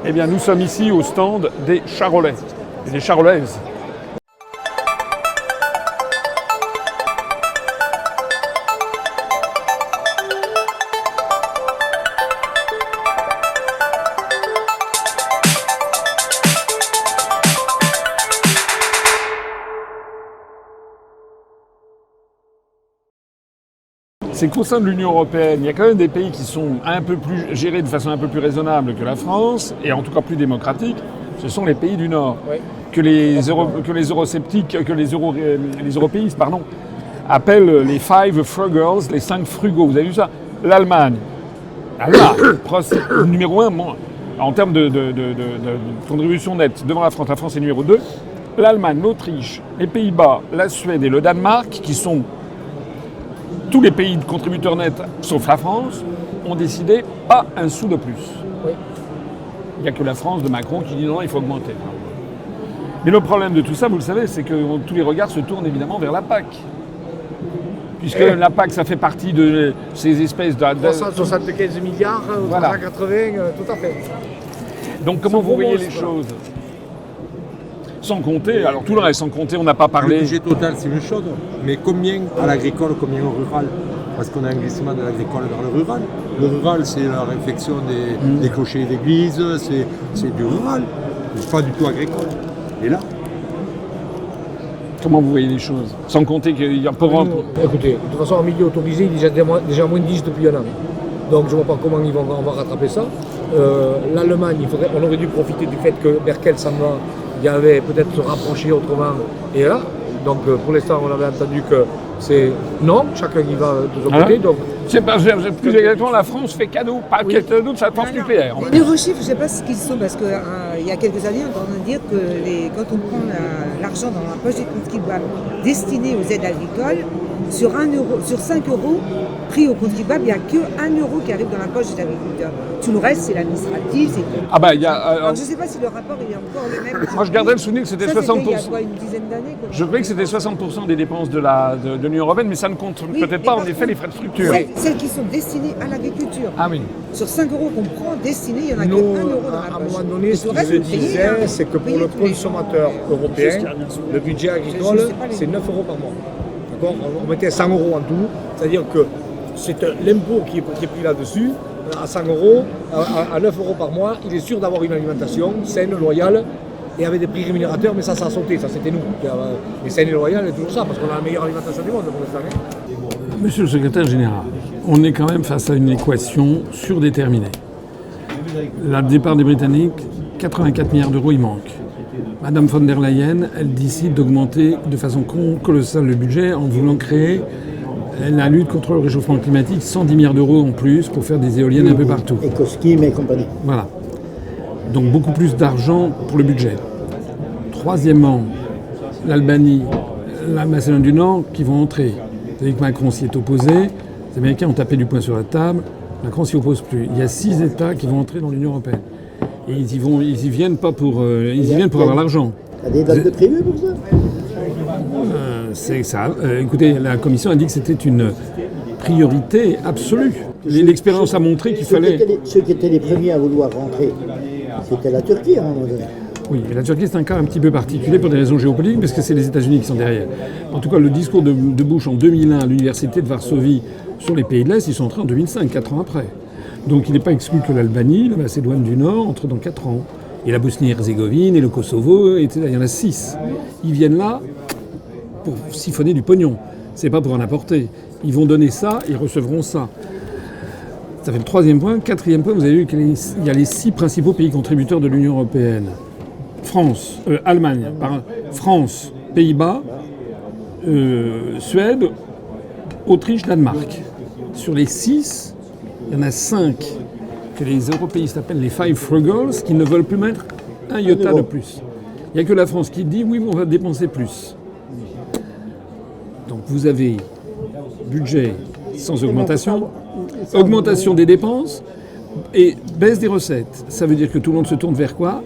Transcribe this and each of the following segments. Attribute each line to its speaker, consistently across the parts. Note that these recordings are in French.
Speaker 1: Eh bien, nous sommes ici au stand des Charolais et des Charolaises. C'est qu'au sein de l'Union européenne, il y a quand même des pays qui sont un peu plus gérés de façon un peu plus raisonnable que la France, et en tout cas plus démocratique. Ce sont les pays du Nord. Oui. Que les eurosceptiques, que les européistes, appellent les five frugals, les 5 frugaux. Vous avez vu ça? L'Allemagne, numéro 1 en termes de contribution nette devant la France est numéro 2. L'Allemagne, l'Autriche, les Pays-Bas, la Suède et le Danemark, qui sont tous les pays de contributeurs nets, sauf la France, ont décidé pas un sou de plus. Oui. Il n'y a que la France de Macron qui dit non, il faut augmenter. Mais le problème de tout ça, vous le savez, c'est que tous les regards se tournent évidemment vers la PAC. Puisque la PAC, ça fait partie de ces espèces de...
Speaker 2: 375 milliards, 380, tout à fait.
Speaker 1: Donc comment vous voyez les choses ? Sans compter, alors tout le reste, sans compter, on n'a pas parlé...
Speaker 3: Le budget total, c'est une chose, mais combien à l'agricole, combien au rural ? Parce qu'on a un glissement de l'agricole vers le rural. Le rural, c'est la réflexion des clochers d'église, c'est du rural, c'est pas du tout agricole. Et là,
Speaker 1: comment vous voyez les choses ? Sans compter qu'il y a pour...
Speaker 2: Écoutez, de toute façon, en milieu autorisé, il est déjà moins de 10 depuis un an. Donc je ne vois pas comment on va rattraper ça. L'Allemagne, on aurait dû profiter du fait que Merkel s'en va. Il y avait peut-être se rapprocher autrement. Et là, donc pour l'instant, on avait entendu que c'est non, chacun y va de son côté. Donc...
Speaker 1: C'est pas, plus exactement, la France fait cadeau, pas cadeau de sa force nucléaire.
Speaker 4: Les neurochiffres, je ne sais pas ce qu'ils sont, parce qu'il y a quelques années, on entend dire que quand on prend l'argent dans la poche des contribuables destiné aux aides agricoles, sur 5 euros pris aux contribuables, il n'y a que 1 euro qui arrive dans la poche des agriculteurs. Tout le reste, c'est l'administratif.
Speaker 1: Alors,
Speaker 4: je ne sais pas si le rapport est encore le même.
Speaker 1: Moi, je garderais le souvenir que c'était 60%.
Speaker 4: Il y a une dizaine d'années.
Speaker 1: Je croyais que c'était 60% des dépenses de l'Union européenne, mais ça ne compte peut-être pas, en effet, les frais de structure.
Speaker 4: Celles qui sont destinées à l'agriculture.
Speaker 1: Ah oui.
Speaker 4: Sur 5 euros qu'on prend destinés, il n'y en a que 1 euro dans la poche.
Speaker 2: À un moment donné, ce que je disais, c'est que pour le consommateur européen, le budget agricole, c'est 9 euros par mois. D'accord ? On mettait 100 euros en tout, c'est-à-dire que c'est l'impôt qui est pris là-dessus, à 100 euros, à 9 euros par mois, il est sûr d'avoir une alimentation saine, loyale, et avec des prix rémunérateurs, mais ça a sauté, ça c'était nous. Mais saine et loyale, c'est toujours ça, parce qu'on a la meilleure alimentation du monde pour l'instant.
Speaker 1: Monsieur le secrétaire général, on est quand même face à une équation surdéterminée. Le départ des Britanniques, 84 milliards d'euros, il manque. Madame von der Leyen, elle décide d'augmenter de façon colossale le budget en voulant créer la lutte contre le réchauffement climatique, 110 milliards d'euros en plus pour faire des éoliennes un peu partout.
Speaker 5: Ecoskim et compagnie.
Speaker 1: Voilà. Donc beaucoup plus d'argent pour le budget. Troisièmement, l'Albanie, la Macédoine du Nord qui vont entrer. Vous savez que Macron s'y est opposé, les Américains ont tapé du poing sur la table, Macron s'y oppose plus. Il y a 6 États qui vont entrer dans l'Union européenne. Et ils y viennent pas pour, ils y viennent pour avoir l'argent.
Speaker 5: Il y a des dates de prévues pour ça ?
Speaker 1: C'est ça. Écoutez, la Commission a dit que c'était une priorité absolue. L'expérience a montré qu'il fallait...
Speaker 5: Ceux qui étaient les premiers à vouloir rentrer, c'était la Turquie à un moment donné.
Speaker 1: Oui, et la Turquie c'est un cas un petit peu particulier pour des raisons géopolitiques, parce que c'est les États-Unis qui sont derrière. En tout cas, le discours de Bush en 2001 à l'université de Varsovie sur les pays de l'Est, ils sont entrés en 2005, 4 ans après. Donc il n'est pas exclu que l'Albanie, la Macédoine du Nord, entrent dans 4 ans. Et la Bosnie-Herzégovine et le Kosovo, etc. Il y en a 6. Ils viennent là pour siphonner du pognon. C'est pas pour en apporter. Ils vont donner ça, ils recevront ça. Ça fait le 3e point. 4e point, vous avez vu qu'il y a les 6 principaux pays contributeurs de l'Union européenne. France, Pays-Bas, Suède, Autriche, Danemark. Sur les 6, il y en a 5 que les européistes appellent les five frugals, qui ne veulent plus mettre un iota de plus. Il n'y a que la France qui dit oui, on va dépenser plus. Donc vous avez budget sans augmentation, augmentation des dépenses et baisse des recettes. Ça veut dire que tout le monde se tourne vers quoi ?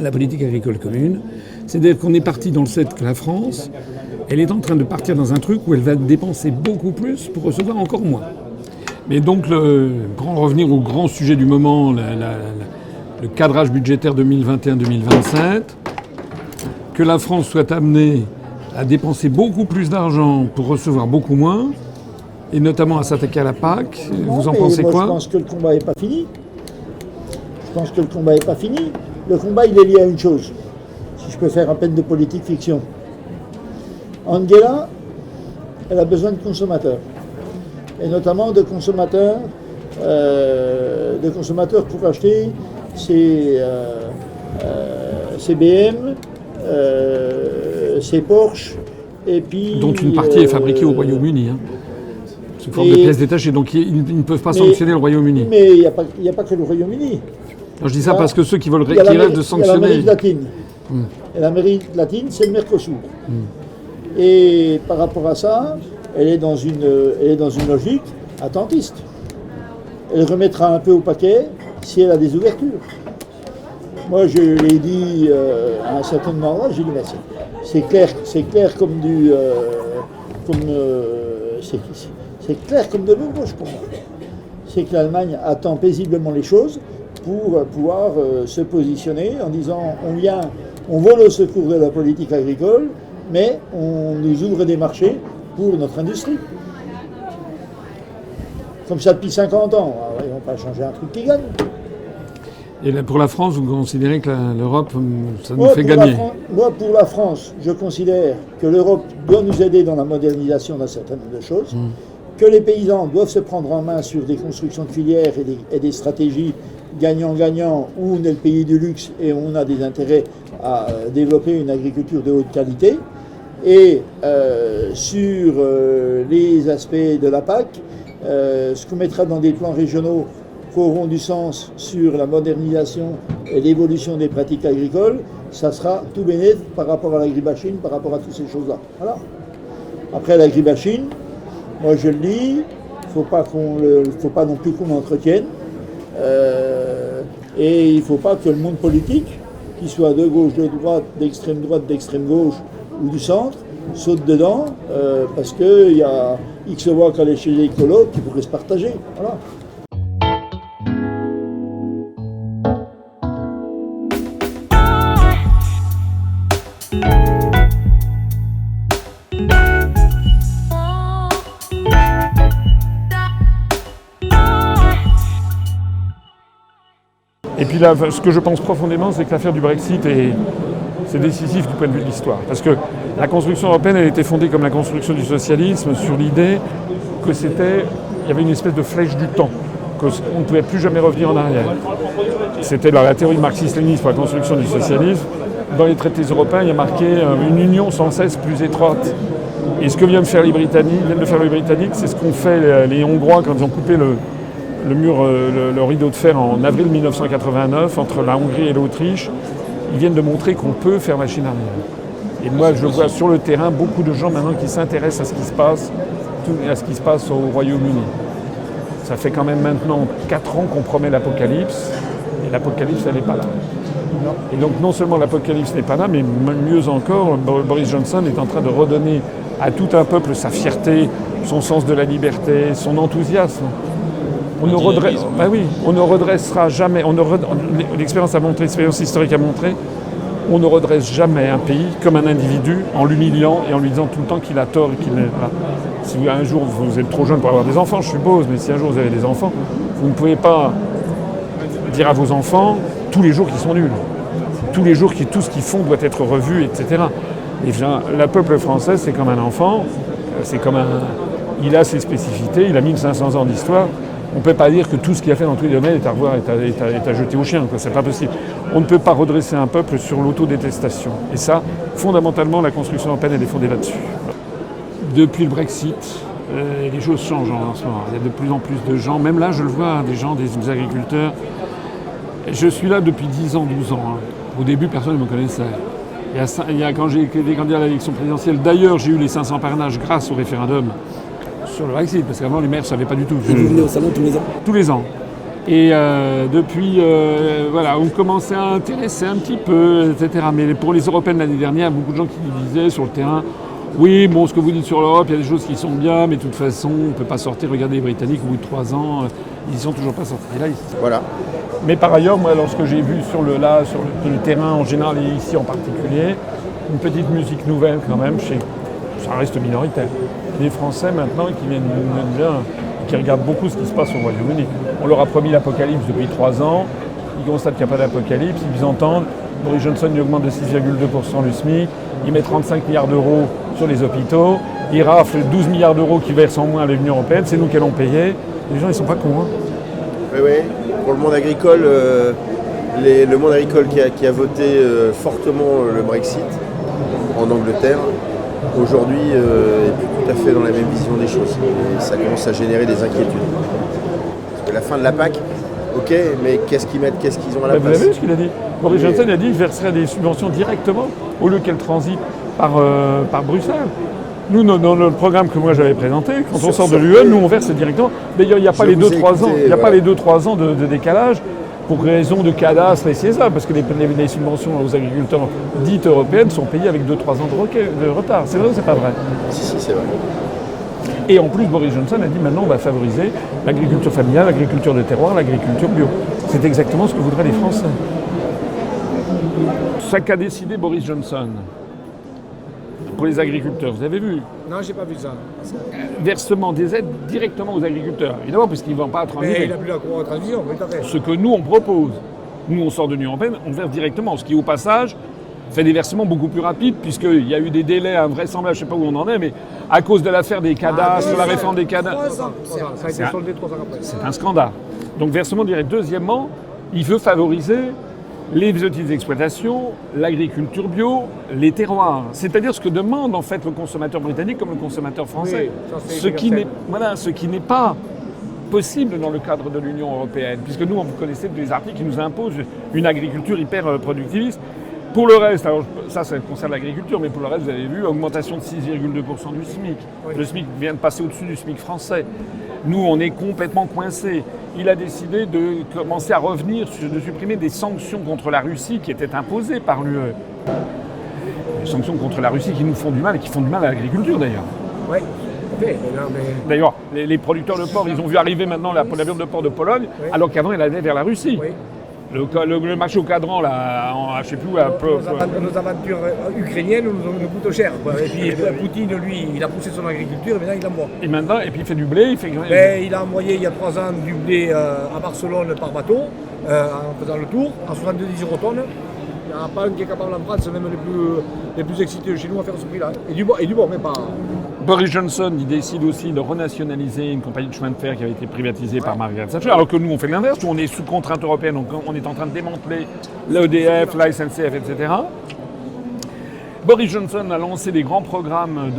Speaker 1: La politique agricole commune. C'est-à-dire qu'on est parti dans le fait que la France, elle est en train de partir dans un truc où elle va dépenser beaucoup plus pour recevoir encore moins. Mais donc, revenir au grand sujet du moment, le cadrage budgétaire 2021-2027, que la France soit amenée à dépenser beaucoup plus d'argent pour recevoir beaucoup moins, et notamment à s'attaquer à la PAC. Vous en pensez quoi?
Speaker 5: Je pense que le combat n'est pas fini. Le combat, il est lié à une chose. Si je peux faire à peine de politique fiction. Angela, elle a besoin de consommateurs. Et notamment de consommateurs pour acheter ses BM, ses Porsche, et puis...
Speaker 1: Dont une partie est fabriquée au Royaume-Uni, hein, sous forme de pièces détachées. Donc ils ne peuvent pas sanctionner le Royaume-Uni.
Speaker 5: Mais il n'y a pas que le Royaume-Uni.
Speaker 1: Non, je dis ça parce que ceux qui veulent qui rêvent de sanctionner...
Speaker 5: Il y a l'Amérique latine. Et l'Amérique latine, c'est le Mercosur. Et par rapport à ça, elle est dans une logique attentiste. Elle remettra un peu au paquet si elle a des ouvertures. Moi, je l'ai dit à un certain moment, j'ai dit, mais c'est clair comme c'est clair comme de l'eau de roche pour moi. C'est que l'Allemagne attend paisiblement les choses pour pouvoir se positionner en disant, on vole au secours de la politique agricole, mais on nous ouvre des marchés pour notre industrie. Comme ça depuis 50 ans, ils ne vont pas changer un truc qui gagne.
Speaker 1: Et là, pour la France, vous considérez que l'Europe, ça nous fait gagner?
Speaker 5: Moi, pour la France, je considère que l'Europe doit nous aider dans la modernisation d'un certain nombre de choses, que les paysans doivent se prendre en main sur des constructions de filières et des stratégies gagnant-gagnant, où on est le pays du luxe et on a des intérêts à développer une agriculture de haute qualité. Et sur les aspects de la PAC, ce qu'on mettra dans des plans régionaux qui auront du sens sur la modernisation et l'évolution des pratiques agricoles, ça sera tout bénéfique par rapport à l'agribashing, par rapport à toutes ces choses-là. Voilà. Après l'agribashing, moi je le dis, faut pas non plus qu'on l'entretienne, et il ne faut pas que le monde politique, qu'il soit de gauche, de droite, d'extrême gauche ou du centre, saute dedans, parce qu'il y a X voix qu'à l'échelle des écolos qui pourraient se partager. Voilà.
Speaker 1: Et puis là, ce que je pense profondément, c'est que l'affaire du Brexit c'est décisif du point de vue de l'histoire. Parce que la construction européenne, elle était fondée comme la construction du socialisme sur l'idée que il y avait une espèce de flèche du temps, qu'on ne pouvait plus jamais revenir en arrière. C'était la théorie marxiste-léniniste pour la construction du socialisme. Dans les traités européens, il y a marqué une union sans cesse plus étroite. Et ce que viennent de faire les Britanniques, c'est ce qu'ont fait les Hongrois quand ils ont coupé le mur, le rideau de fer en avril 1989 entre la Hongrie et l'Autriche. Ils viennent de montrer qu'on peut faire machine arrière. Et moi, je vois sur le terrain beaucoup de gens maintenant qui s'intéressent à ce qui se passe au Royaume-Uni. Ça fait quand même maintenant 4 ans qu'on promet l'apocalypse, et l'apocalypse, elle n'est pas là. Et donc non seulement l'apocalypse n'est pas là, mais mieux encore, Boris Johnson est en train de redonner à tout un peuple sa fierté, son sens de la liberté, son enthousiasme. On ne redressera jamais, l'expérience historique a montré, on ne redresse jamais un pays comme un individu en l'humiliant et en lui disant tout le temps qu'il a tort et qu'il n'est pas. Si un jour vous êtes trop jeune pour avoir des enfants, je suppose, mais si un jour vous avez des enfants, vous ne pouvez pas dire à vos enfants tous les jours qu'ils sont nuls, tous les jours tout ce qu'ils font doit être revu, etc. Et le peuple français, c'est comme un enfant, il a ses spécificités, il a 1500 ans d'histoire. On ne peut pas dire que tout ce qu'il a fait dans tous les domaines est à revoir, est à jeter au chien. C'est pas possible. On ne peut pas redresser un peuple sur l'autodétestation. Et ça, fondamentalement, la construction européenne, elle est fondée là-dessus. Depuis le Brexit, les choses changent en ce moment. Il y a de plus en plus de gens, même là, je le vois, des gens, des agriculteurs. Je suis là depuis 10 ans, 12 ans. Au début, personne ne me connaissait. Quand j'ai été candidat à l'élection présidentielle, d'ailleurs, j'ai eu les 500 parrainages grâce au référendum sur le Brexit, parce qu'avant les maires ne savaient pas du tout.
Speaker 6: Et vous venez au salon tous les ans?
Speaker 1: Tous les ans. Et depuis, on commençait à intéresser un petit peu, etc. Mais pour les européennes l'année dernière, beaucoup de gens qui disaient sur le terrain, Oui, bon, ce que vous dites sur l'Europe, il y a des choses qui sont bien, mais de toute façon, on ne peut pas sortir. Regardez les Britanniques, au bout de 3 ans, ils ne sont toujours pas sortis. Et là,
Speaker 6: Voilà.
Speaker 1: Mais par ailleurs, moi, lorsque j'ai vu sur le terrain en général et ici en particulier, une petite musique nouvelle quand même, ça reste minoritaire. Les Français maintenant qui viennent bien, qui regardent beaucoup ce qui se passe au Royaume-Uni. On leur a promis l'apocalypse depuis 3 ans, ils constatent qu'il n'y a pas d'apocalypse, ils entendent, Boris Johnson il augmente de 6,2% le SMIC, il met 35 milliards d'euros sur les hôpitaux, il rafle 12 milliards d'euros qui versent en moins à l'Union européenne, c'est nous qui allons payer. Les gens ils sont pas cons. Hein.
Speaker 6: Oui. Pour le monde agricole, le monde agricole qui a voté fortement le Brexit en Angleterre, aujourd'hui est tout à fait dans la même vision des choses. Et ça commence à générer des inquiétudes. Parce que la fin de la PAC, ok, mais qu'est-ce qu'ils mettent, qu'est-ce qu'ils ont à la
Speaker 1: Vous
Speaker 6: place?
Speaker 1: avez vu ce qu'il a dit? Boris Johnson a dit qu'il verserait des subventions directement au lieu qu'elles transitent par Bruxelles. Nous, dans le programme que moi j'avais présenté, quand on sort de l'UE, nous on verse directement. D'ailleurs, il n'y a pas les 2-3 ans, il n'y a pas les 2-3 ans de décalage pour raison de cadastre et CSA, parce que les subventions aux agriculteurs dites européennes sont payées avec 2-3 ans de retard. C'est vrai ou c'est pas vrai?
Speaker 6: Si, c'est vrai.
Speaker 1: Et en plus, Boris Johnson a dit maintenant on va favoriser l'agriculture familiale, l'agriculture de terroir, l'agriculture bio. C'est exactement ce que voudraient les Français. Ça qu'a décidé Boris Johnson pour les agriculteurs, vous avez vu?
Speaker 2: Non, j'ai pas vu ça.
Speaker 1: Versement des aides directement aux agriculteurs. Évidemment, parce qu'ils ne vont pas à
Speaker 2: Mais
Speaker 1: transiger.
Speaker 2: il n'a plus la cour en transition, mais tout à fait.
Speaker 1: Ce que nous, on propose. Nous, on sort de l'Union européenne, on verse directement. Ce qui, au passage, fait des versements beaucoup plus rapides, puisqu'il y a eu des délais invraisemblables, je ne sais pas où on en est, mais à cause de l'affaire des cadastres, la réforme des cadastres.
Speaker 2: 3 ans. Ça a été soldé 3 ans après.
Speaker 1: C'est un scandale. Donc, versement direct. Deuxièmement, il veut favoriser les petites exploitations, l'agriculture bio, les terroirs. C'est-à-dire ce que demande en fait le consommateur britannique comme le consommateur français.
Speaker 2: Oui, ça,
Speaker 1: ce qui n'est pas possible dans le cadre de l'Union européenne. Puisque nous, vous connaissez des articles qui nous imposent une agriculture hyper productiviste. Pour le reste, alors ça concerne l'agriculture, mais pour le reste, vous avez vu, augmentation de 6,2% du SMIC. Oui. Le SMIC vient de passer au-dessus du SMIC français. Nous, on est complètement coincés. Il a décidé de commencer à revenir, de supprimer des sanctions contre la Russie qui étaient imposées par l'UE. Des sanctions contre la Russie qui nous font du mal et qui font du mal à l'agriculture d'ailleurs.
Speaker 2: Oui.
Speaker 1: D'ailleurs, les producteurs de porc, ils ont vu arriver maintenant la viande de porc de Pologne, oui. Alors qu'avant, elle allait vers la Russie. Oui. Le marché au cadran, là, je ne sais plus où.
Speaker 2: Nos aventures ukrainiennes nous coûtent cher. Quoi. Et puis Poutine, lui, il a poussé son agriculture et maintenant il envoie.
Speaker 1: Et puis il fait du blé.
Speaker 2: Il a envoyé il y a 3 ans du blé à Barcelone par bateau, en faisant le tour, à 70 € tonnes. Il n'y en a pas un qui est capable en France, même les plus excités de chez nous, à faire ce prix-là. Et du bon, mais pas.
Speaker 1: Boris Johnson, il décide aussi de renationaliser une compagnie de chemin de fer qui avait été privatisée par Margaret Thatcher, alors que nous, on fait l'inverse, nous, on est sous contrainte européenne, donc on est en train de démanteler l'EDF, la SNCF, etc. Boris Johnson a lancé des grands programmes,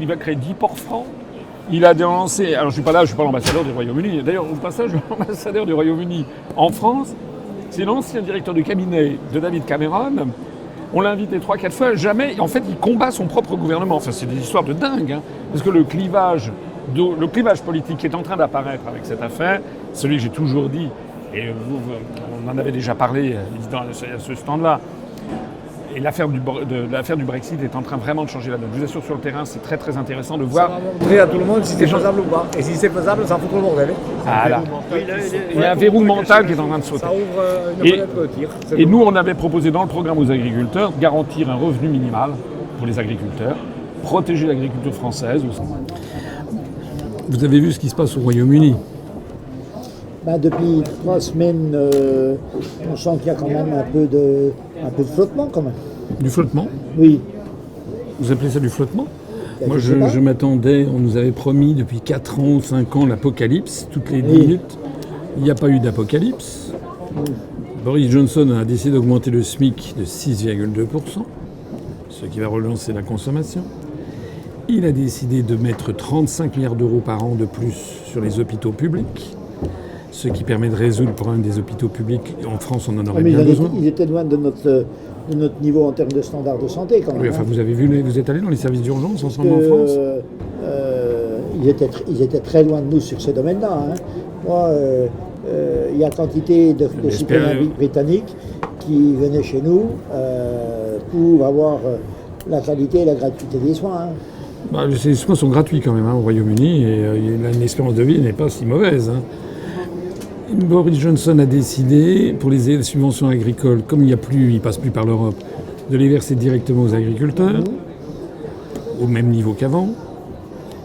Speaker 1: il va créer 10 ports francs. Il a lancé, alors je ne suis pas là, je ne suis pas l'ambassadeur du Royaume-Uni, d'ailleurs, au passage, l'ambassadeur du Royaume-Uni en France, c'est l'ancien directeur du cabinet de David Cameron. On l'a invité 3-4 fois, jamais. En fait, il combat son propre gouvernement. Enfin, c'est des histoires de dingue, hein, parce que le clivage politique qui est en train d'apparaître avec cette affaire, celui que j'ai toujours dit, et on en avait déjà parlé à ce stand-là, et l'affaire du Brexit est en train vraiment de changer la donne. Je vous assure, sur le terrain, c'est très très intéressant de voir.
Speaker 2: Ça va montrer à tout le monde si c'est faisable ou pas. Et si c'est faisable, ça fout tout le bordel.
Speaker 1: Ah là. Il y a un verrou mental qui est en train de sauter.
Speaker 2: Ça ouvre une fenêtre de tir.
Speaker 1: Et nous, on avait proposé dans le programme aux agriculteurs de garantir un revenu minimal pour les agriculteurs, protéger l'agriculture française. Vous avez vu ce qui se passe au Royaume-Uni?
Speaker 5: Depuis 3 semaines, on sent qu'il y a quand même un peu de flottement quand même.
Speaker 1: Du flottement?
Speaker 5: Oui.
Speaker 1: Vous appelez ça du flottement? Moi, je m'attendais, on nous avait promis depuis 4 ans ou 5 ans l'apocalypse, toutes les 10 minutes. Il n'y a pas eu d'apocalypse. Boris Johnson a décidé d'augmenter le SMIC de 6,2%, ce qui va relancer la consommation. Il a décidé de mettre 35 milliards d'euros par an de plus sur les hôpitaux publics, ce qui permet de résoudre le problème des hôpitaux publics. En France, on en aurait bien besoin.
Speaker 5: Ils étaient loin de notre niveau en termes de standards de santé quand même.
Speaker 1: Oui, enfin, vous avez vu, vous êtes allé dans les services d'urgence ensemble en France?
Speaker 5: Ils étaient très loin de nous sur ces domaines-là. Hein. Moi, il y a quantité de citoyens britanniques qui venaient chez nous pour avoir la qualité et la gratuité des soins. Hein.
Speaker 1: Bah, les soins sont gratuits quand même au Royaume-Uni et l'espérance de vie n'est pas si mauvaise. Boris Johnson a décidé, pour les subventions agricoles, comme il ne passe plus par l'Europe, de les verser directement aux agriculteurs, au même niveau qu'avant.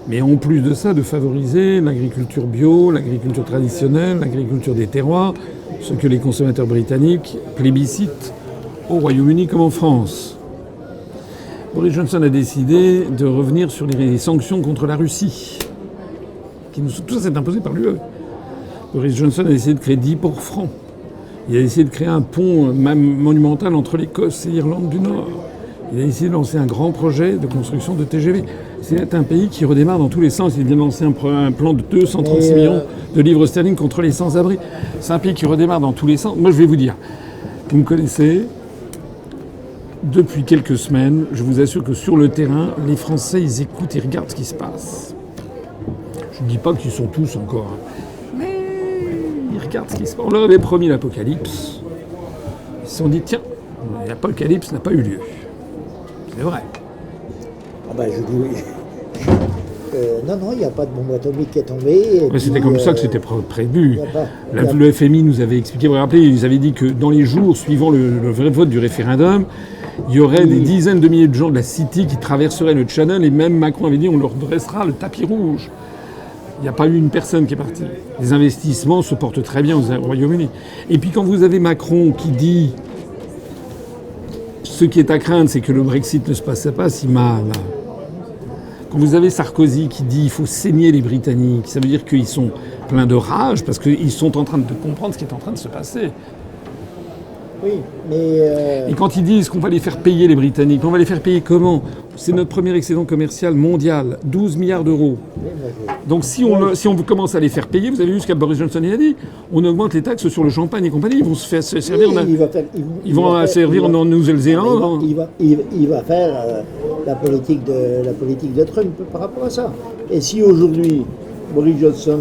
Speaker 1: Mais en plus de ça, de favoriser l'agriculture bio, l'agriculture traditionnelle, l'agriculture des terroirs, ce que les consommateurs britanniques plébiscitent au Royaume-Uni comme en France. Boris Johnson a décidé de revenir sur les sanctions contre la Russie. Tout ça, c'est imposé par l'UE. Boris Johnson a décidé de créer 10 ports francs. Il a décidé de créer un pont monumental entre l'Écosse et l'Irlande du Nord. Il a décidé de lancer un grand projet de construction de TGV. C'est un pays qui redémarre dans tous les sens. Il vient de lancer un plan de 236 millions de livres sterling contre les sans-abri. C'est un pays qui redémarre dans tous les sens. Moi, je vais vous dire, vous me connaissez, depuis quelques semaines, je vous assure que sur le terrain, les Français, ils écoutent et regardent ce qui se passe. Je ne dis pas qu'ils sont tous encore, mais ils regardent ce qui se passe. On leur avait promis l'apocalypse. Ils se sont dit, tiens, l'apocalypse n'a pas eu lieu. C'est vrai.
Speaker 5: Ah ben, je dis non, il n'y a pas de bombe atomique qui est tombée.
Speaker 1: Mais c'était comme ça que c'était prévu. Le FMI nous avait expliqué, vous vous rappelez, ils avaient dit que dans les jours suivant le vrai vote du référendum, il y aurait des dizaines de milliers de gens de la City qui traverseraient le Channel et même Macron avait dit on leur dressera le tapis rouge. Il n'y a pas eu une personne qui est partie. Les investissements se portent très bien au Royaume-Uni. Et puis quand vous avez Macron qui dit ce qui est à craindre, c'est que le Brexit ne se passait pas si mal. Quand vous avez Sarkozy qui dit il faut saigner les Britanniques, ça veut dire qu'ils sont pleins de rage parce qu'ils sont en train de comprendre ce qui est en train de se passer.
Speaker 5: Oui, mais...
Speaker 1: Et quand ils disent qu'on va les faire payer les Britanniques, on va les faire payer comment? C'est notre premier excédent commercial mondial, 12 milliards d'euros. Donc si on commence à les faire payer, vous avez vu ce qu'a Boris Johnson a dit, on augmente les taxes sur le champagne et compagnie, ils vont se faire servir, ils vont servir en Nouvelle-Zélande.
Speaker 5: Il va faire la politique de Trump par rapport à ça. Et si aujourd'hui Boris Johnson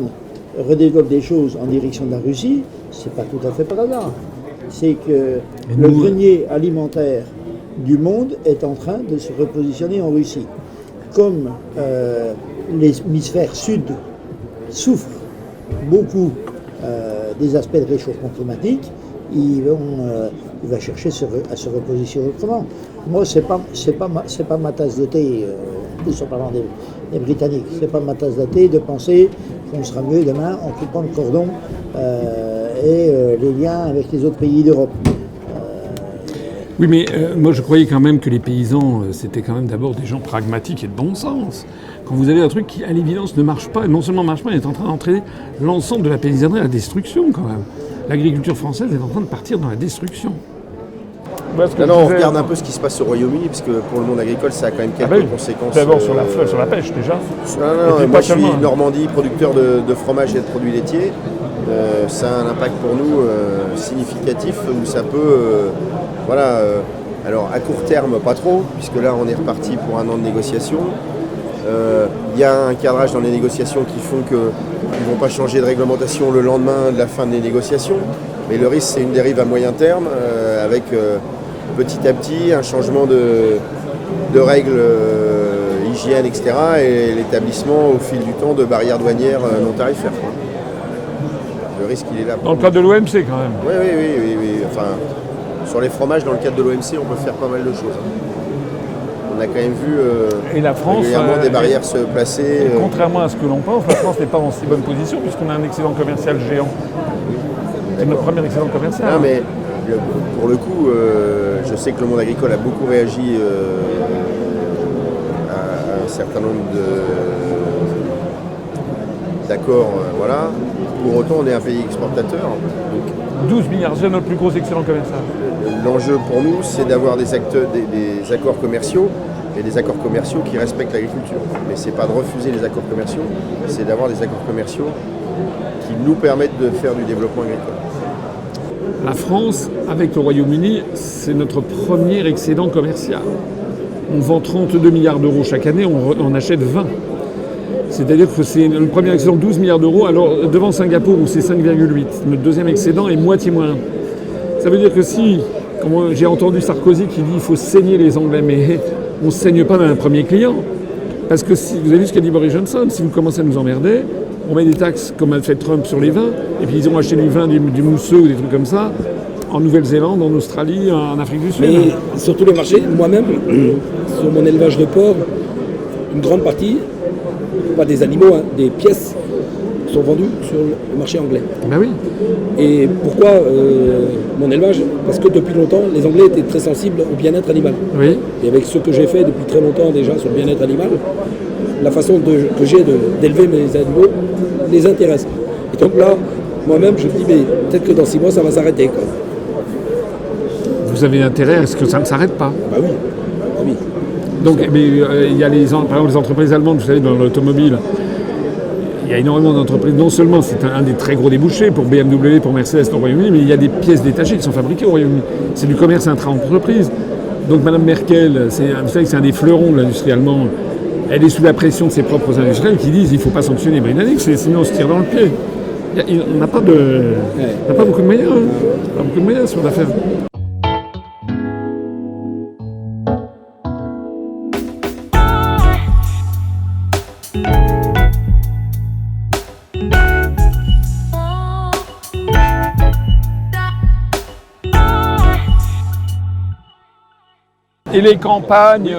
Speaker 5: redéveloppe des choses en direction de la Russie, c'est pas tout à fait par hasard. C'est que le grenier alimentaire du monde est en train de se repositionner en Russie. Comme l'hémisphère sud souffre beaucoup des aspects de réchauffement climatique, il va chercher à se repositionner autrement. Moi, c'est pas ma tasse de thé, plus en parlant des Britanniques, c'est pas ma tasse de thé de penser qu'on sera mieux demain en coupant le cordon et les liens avec les autres pays d'Europe.
Speaker 1: Oui, mais moi je croyais quand même que les paysans, c'était quand même d'abord des gens pragmatiques et de bon sens. Quand vous avez un truc qui, à l'évidence, ne marche pas, et non seulement ne marche pas, il est en train d'entraîner l'ensemble de la paysannerie à la destruction quand même. L'agriculture française est en train de partir dans la destruction.
Speaker 6: Non, on regarde un peu ce qui se passe au Royaume-Uni, parce que pour le monde agricole, ça a quand même quelques conséquences.
Speaker 1: D'abord sur la pêche déjà.
Speaker 6: Non, moi je suis Normandie, producteur de fromage et de produits laitiers. Ça a un impact pour nous significatif, où ça peut... alors à court terme, pas trop, puisque là on est reparti pour un an de négociations. Il y a un cadrage dans les négociations qui font qu'ils ne vont pas changer de réglementation le lendemain de la fin des négociations. Mais le risque, c'est une dérive à moyen terme, avec petit à petit un changement de règles hygiène, etc. et l'établissement au fil du temps de barrières douanières non tarifaires. Le risque, il est là.
Speaker 1: Dans le cadre de l'OMC, quand même.
Speaker 6: Oui. Enfin, sur les fromages, dans le cadre de l'OMC, on peut faire pas mal de choses. On a quand même vu
Speaker 1: et la France,
Speaker 6: régulièrement des barrières se placer.
Speaker 1: Contrairement à ce que l'on pense, la France n'est pas en si bonne position puisqu'on a un excédent commercial géant. C'est notre premier excédent commercial.
Speaker 6: Non, mais pour le coup, je sais que le monde agricole a beaucoup réagi à un certain nombre d'accords. Voilà. Pour autant, on est un pays exportateur. Donc,
Speaker 1: 12 milliards, c'est notre plus gros excédent commercial.
Speaker 6: L'enjeu pour nous, c'est d'avoir des accords commerciaux et des accords commerciaux qui respectent l'agriculture. Mais ce n'est pas de refuser les accords commerciaux, c'est d'avoir des accords commerciaux qui nous permettent de faire du développement agricole.
Speaker 1: La France, avec le Royaume-Uni, c'est notre premier excédent commercial. On vend 32 milliards d'euros chaque année, on en achète 20. C'est-à-dire que c'est le premier excédent, 12 milliards d'euros, alors devant Singapour où c'est 5,8. Notre deuxième excédent est moitié moins. Ça veut dire que si J'ai entendu Sarkozy qui dit qu'il faut saigner les Anglais, mais on ne saigne pas d'un premier client. Parce que si vous avez vu ce qu'a dit Boris Johnson, si vous commencez à nous emmerder, on met des taxes comme a fait Trump sur les vins, et puis ils ont acheté du vin, du mousseux ou des trucs comme ça, en Nouvelle-Zélande, en Australie, en Afrique du Sud.
Speaker 7: Mais sur tous les marchés, moi-même, sur mon élevage de porc, une grande partie, pas des animaux, hein, des pièces sont vendues sur le marché anglais.
Speaker 1: Ben oui.
Speaker 7: Et pourquoi mon élevage? Parce que depuis longtemps, les Anglais étaient très sensibles au bien-être animal.
Speaker 1: Oui.
Speaker 7: Et avec ce que j'ai fait depuis très longtemps déjà sur le bien-être animal, la façon que j'ai d'élever mes animaux les intéresse. Et donc là, moi-même, je me dis, mais peut-être que dans 6 mois, ça va s'arrêter, quoi.
Speaker 1: Vous avez intérêt à ce que ça ne s'arrête pas.
Speaker 7: Bah oui. Ah oui.
Speaker 1: Donc, mais il y a par exemple les entreprises allemandes, vous savez, dans l'automobile, il y a énormément d'entreprises. Non seulement c'est un des très gros débouchés pour BMW, pour Mercedes au Royaume-Uni, mais il y a des pièces détachées qui sont fabriquées au Royaume-Uni. C'est du commerce intra-entreprise. Donc Mme Merkel, vous savez que c'est un des fleurons de l'industrie allemande. Elle est sous la pression de ses propres industriels qui disent qu'il ne faut pas sanctionner Britannique, sinon on se tire dans le pied. On n'a pas beaucoup de moyens. Pas beaucoup de moyens sur l'affaire. Et les campagnes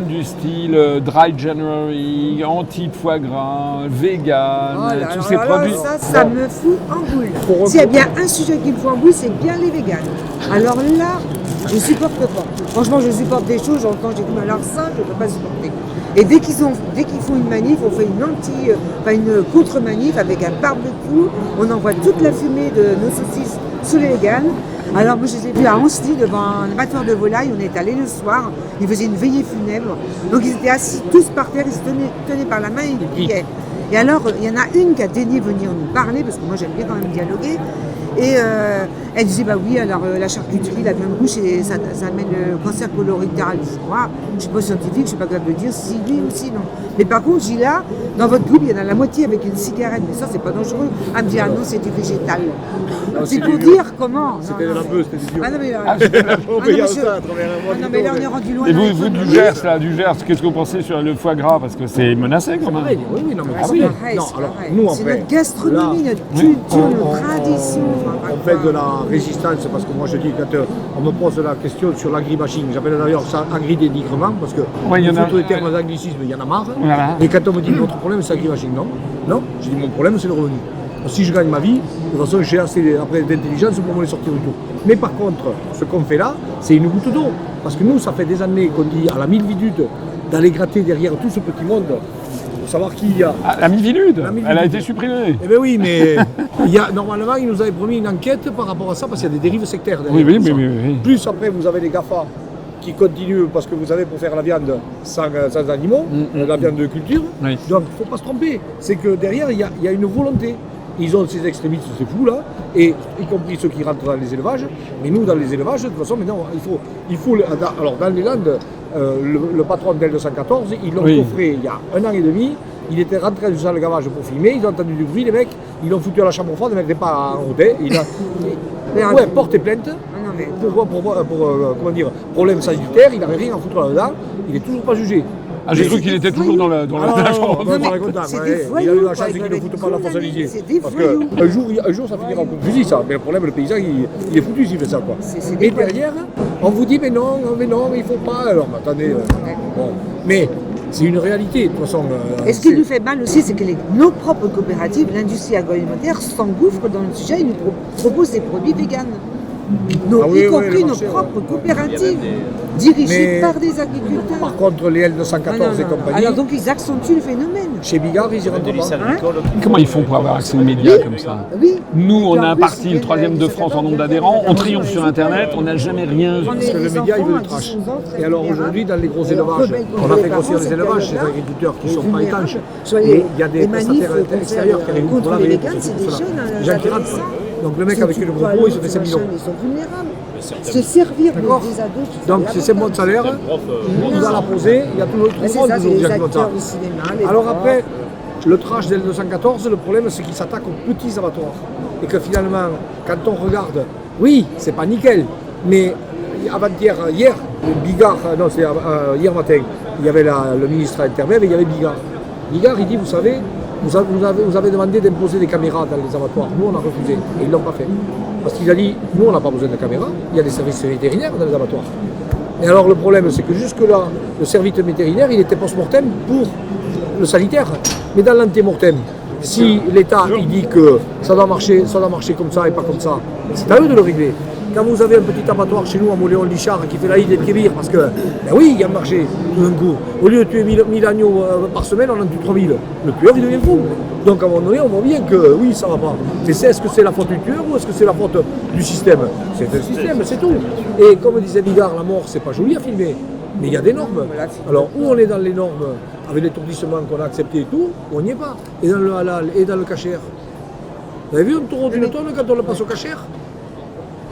Speaker 1: du style Dry January, anti-foie gras, vegan, tous ces produits.
Speaker 4: Ça me fout en boule. S'il y a bien un sujet qui me fout en boule, c'est bien les véganes. Alors là, je ne supporte pas. Franchement, je supporte des choses, j'entends, j'ai du mal à leur sein, je ne peux pas supporter. Et dès qu'ils font une manif, on fait une contre-manif avec un barbecue, on envoie toute la fumée de nos saucisses sous les véganes. Alors moi je les ai vus à Ancenis devant un abattoir de volaille, on est allé le soir, ils faisaient une veillée funèbre, donc ils étaient assis tous par terre, ils se tenaient par la main et ils priaient. Et alors il y en a une qui a daigné venir nous parler, parce que moi j'aime bien quand même dialoguer, et elle disait bah oui, alors la charcuterie, la viande rouge, ça amène le cancer colorectal du foie. Je ne suis pas scientifique, je ne suis pas capable de dire si oui ou si non. Mais par contre, j'ai là, dans votre groupe, il y en a la moitié avec une cigarette, mais ça c'est pas dangereux. Elle me dit ah non, c'est du végétal. C'est pour dire comment.
Speaker 2: C'était de la bœuf, c'était du bio.
Speaker 4: Ah non mais là,
Speaker 2: non
Speaker 4: mais là on est rendu loin.
Speaker 1: Et vous du Gers, qu'est-ce que vous pensez sur le foie gras? Parce que c'est menacé quand même.
Speaker 2: Oui, non, mais
Speaker 4: C'est
Speaker 2: nous, en
Speaker 4: c'est
Speaker 2: fait,
Speaker 4: notre gastronomie, notre culture, notre tradition.
Speaker 2: on fait de la résistance, parce que moi je dis, quand on me pose la question sur l'agribashing, j'appelle d'ailleurs ça agri-dénigrement, parce que
Speaker 1: il y en a
Speaker 2: tous les termes d'anglicisme, il y en a marre.
Speaker 1: Voilà.
Speaker 2: Et quand on me dit notre problème c'est l'agribashing, non, je dis mon problème c'est le revenu. Si je gagne ma vie, de toute façon j'ai assez après d'intelligence pour me les sortir du tout. Mais par contre, ce qu'on fait là, c'est une goutte d'eau. Parce que nous, ça fait des années qu'on dit à la Milvidude d'aller gratter derrière tout ce petit monde pour savoir qui il y a.
Speaker 1: Ah, la Milvilude, elle a été supprimée.
Speaker 2: Eh bien oui, mais normalement, ils nous avaient promis une enquête par rapport à ça, parce qu'il y a des dérives sectaires derrière.
Speaker 1: Oui.
Speaker 2: Plus après, vous avez les GAFA qui continuent, parce que vous avez pour faire la viande sans animaux, la viande de culture.
Speaker 1: Oui.
Speaker 2: Donc il ne faut pas se tromper. C'est que derrière, il y a une volonté. Ils ont ces extrémistes, ces fous là, et y compris ceux qui rentrent dans les élevages. Mais nous, dans les élevages, de toute façon, maintenant, il faut alors dans les Landes, le patron d'L214, ils l'ont coffré il y a 1 an et demi. Il était rentré du salle de gavage pour filmer, ils ont entendu du bruit, les mecs, ils l'ont foutu à la chambre froide, le mec n'est pas en route. Porté plainte. Pour comment dire, problème sanitaire, il n'avait rien à foutre là-dedans, il n'est toujours pas jugé.
Speaker 1: Ah, j'ai cru qu'il était toujours dans la chambre.
Speaker 2: C'est des voyous. Il a eu la chance qu'ils ne foutent pas la force Élysée. Parce qu'un jour, ça finira comme fusil, ça. Mais le problème, le paysan, il est foutu s'il fait ça, quoi. Et derrière, on vous dit, mais non, il ne faut pas. Alors, attendez. Bon. Mais c'est une réalité, de toute façon.
Speaker 4: Et ce qui nous fait mal aussi, c'est que nos propres coopératives, l'industrie agroalimentaire, s'engouffrent dans le sujet et nous proposent des produits véganes. Y compris nos propres coopératives, dirigées par des agriculteurs.
Speaker 2: Par contre, les L214 et compagnie.
Speaker 4: Alors donc ils accentuent le phénomène.
Speaker 2: Chez Bigard, ils y rentrent pas.
Speaker 1: Comment ils font pour avoir accès aux médias comme ça?
Speaker 4: Oui.
Speaker 1: Nous, on a un parti, le 3e de France en nombre d'adhérents, on triomphe sur Internet, on n'a jamais rien.
Speaker 2: Parce que le média, il veut le trash. Et alors aujourd'hui, dans les gros élévages, on a fait grossir les élevages, ces agriculteurs qui ne sont pas étanches. Et il y a des prestataires extérieurs qui arrivent pour laver, les gens qui rentrent. Donc le mec avec le gros pot, il se fait 5 millions.
Speaker 4: Ils sont vulnérables. Se servir des ados.
Speaker 2: Donc c'est 5 mois de salaire, on nous a la posé, il y a tout le monde qui nous dit comme ça. Alors après, le trash del 214, le problème c'est qu'il s'attaque aux petits abattoirs. Et que finalement, quand on regarde, oui, c'est pas nickel, Mais hier, Bigard, non, c'est hier matin, il y avait le ministre intermédiaire et il y avait Bigard. Bigard, il dit, vous savez, vous avez demandé d'imposer des caméras dans les abattoirs. Nous, on a refusé. Et ils ne l'ont pas fait. Parce qu'il a dit, nous, on n'a pas besoin de caméras. Il y a des services vétérinaires dans les abattoirs. Et alors, le problème, c'est que jusque-là, le service vétérinaire, il était post-mortem pour le sanitaire. Mais dans l'antémortem, si l'État il dit que ça doit marcher comme ça et pas comme ça, c'est à eux de le régler. Quand vous avez un petit abattoir chez nous à Moléon-Lichard qui fait la Eid el-Kébir, parce que, ben oui, il y a un marché tout d'un coup. Au lieu de tuer 1000 agneaux par semaine, on en tue 3000. Le tueur, il devient fou. Donc à un moment donné, on voit bien que oui, ça va pas. Mais est-ce que c'est la faute du tueur ou est-ce que c'est la faute du système? C'est le système, c'est tout. Et comme disait Bigard, la mort, c'est pas joli à filmer. Mais il y a des normes. Alors, où on est dans les normes, avec l'étourdissement qu'on a accepté et tout, on n'y est pas. Et dans le halal, et dans le kasher. Vous avez vu un taureau d'une tonne quand on le passe au kasher?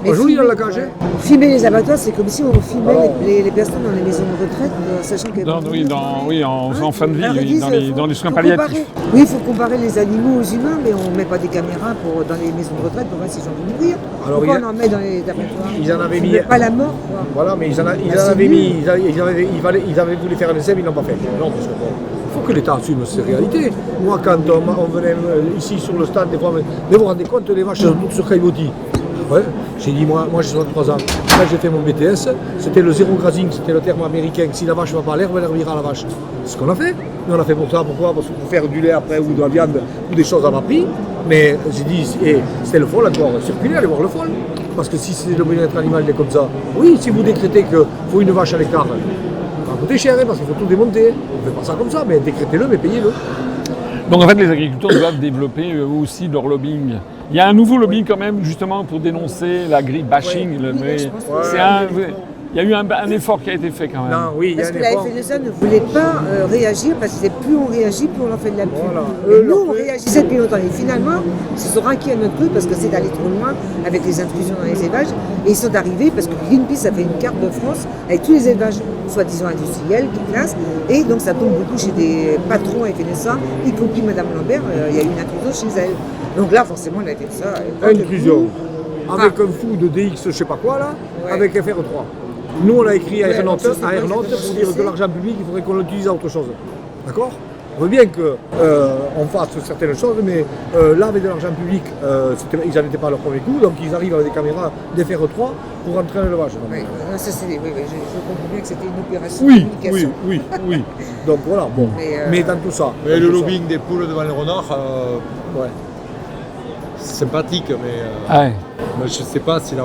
Speaker 2: Pas joli dans la cage.
Speaker 4: Filmer les abattoirs, c'est comme si on filmait les personnes dans les maisons de retraite, sachant qu'elles
Speaker 1: en fin de vie, dans les soins palliatifs.
Speaker 4: Oui, il faut comparer les animaux aux humains, mais on ne met pas des caméras dans les maisons de retraite pour voir si j'ai envie de mourir. Alors, pourquoi on en met dans les abattoirs?
Speaker 2: Ils en avaient mis.
Speaker 4: Pas la mort, quoi.
Speaker 2: Voilà, mais ils en avaient mis. Ils avaient voulu faire un essai, mais ils n'ont pas fait. Non, parce que bon, il faut que l'État assume ces réalités. Moi, quand on venait ici sur le stade, des fois, mais vous vous rendez compte, les vaches sont toutes sur Caillebotti. Ouais. J'ai dit, moi j'ai 63 ans. Quand j'ai fait mon BTS, c'était le zéro grazing, c'était le terme américain. Si la vache ne va pas à l'herbe, elle hervira la vache. C'est ce qu'on a fait. Nous, on a fait pour ça. Pourquoi? Parce qu'il faut faire du lait après ou de la viande ou des choses à bas prix. Mais j'ai dit, c'était le folle encore. Circuler, aller voir le folle. Parce que si c'est le bien-être animal, il est comme ça. Oui, si vous décrétez qu'il faut une vache à l'écart, ça va coûter cher, hein, parce qu'il faut tout démonter. On ne fait pas ça comme ça, mais décrétez-le, mais payez-le.
Speaker 1: Donc en fait, les agriculteurs doivent développer eux aussi leur lobbying. Il y a un nouveau lobbying quand même, justement, pour dénoncer l'agri-bashing. Il y a eu un effort qui a été fait quand même.
Speaker 2: Non, oui,
Speaker 4: parce que la FNSA ne voulait pas réagir, parce que plus on réagit, plus on en fait de la pub. Voilà. Et nous, on réagissait depuis longtemps. Et finalement, ils se sont raqués à notre truc parce que c'est d'aller trop loin avec les intrusions dans les élevages. Et ils sont arrivés parce que Greenpeace a fait une carte de France avec tous les élevages, soi-disant industriels, qui classent. Et donc ça tombe beaucoup chez des patrons à FNSA, y compris Mme Lambert. Il y a eu une intrusion chez elle. Donc là, forcément, la FNSA...
Speaker 2: Intrusion. Avec un fou de DX, je sais pas quoi, là, avec FR3. Nous, on a écrit à Airnaute pour dire que l'argent public, il faudrait qu'on l'utilise à autre chose. D'accord? On veut bien qu'on fasse certaines choses, mais là, avec de l'argent public, ils n'en étaient pas à leur premier coup, donc ils arrivent avec des caméras d'FR3 pour entrer dans l'élevage.
Speaker 4: Oui, je comprends bien que c'était une opération de communication.
Speaker 2: Oui. Donc voilà, bon. Mais dans tout ça.
Speaker 3: Mais le lobbying des poules devant les renards, c'est sympathique, mais je ne sais pas si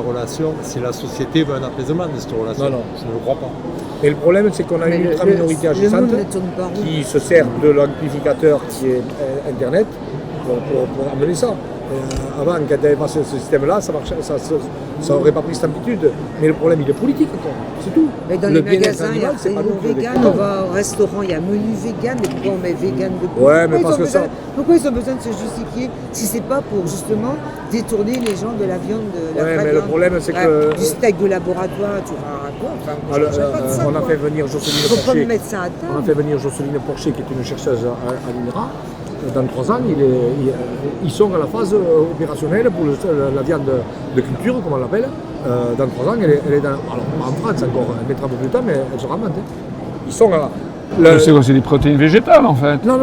Speaker 3: la société veut un apaisement de cette relation.
Speaker 2: Non,
Speaker 3: je ne le crois pas.
Speaker 2: Et le problème, c'est qu'on a une ultra-minorité agissante qui se sert de l'amplificateur qui est Internet pour amener ça. Avant, quand il n'y avait pas ce système-là, ça n'aurait pas pris cette amplitude. Mais le problème, il est politique encore. C'est tout.
Speaker 4: Mais dans les magasins, il y a menu vegan, on va au restaurant, il y a menu vegan, mais pourquoi on met vegan de
Speaker 2: Ouais, mais parce que ça...
Speaker 4: Pourquoi ils ont besoin de se justifier si c'est pas pour justement détourner les gens de la viande, de la vraie
Speaker 2: mais
Speaker 4: viande.
Speaker 2: Le problème, c'est que...
Speaker 4: Du steak de laboratoire, tu vas à quoi? Enfin,
Speaker 2: on a fait venir Jocelyne Porcher.
Speaker 4: Faut pas me mettre ça à table.
Speaker 2: On a fait venir Jocelyne Porcher, qui est une chercheuse à l'INRA. Dans 3 ans, ils sont à la phase opérationnelle pour la viande de culture, comme on l'appelle. Dans 3 ans, elle est dans... Alors, en France encore, elle mettra un peu plus de temps, mais elle sera montée. Ils sont à...
Speaker 1: C'est des protéines végétales, en fait.
Speaker 2: Non,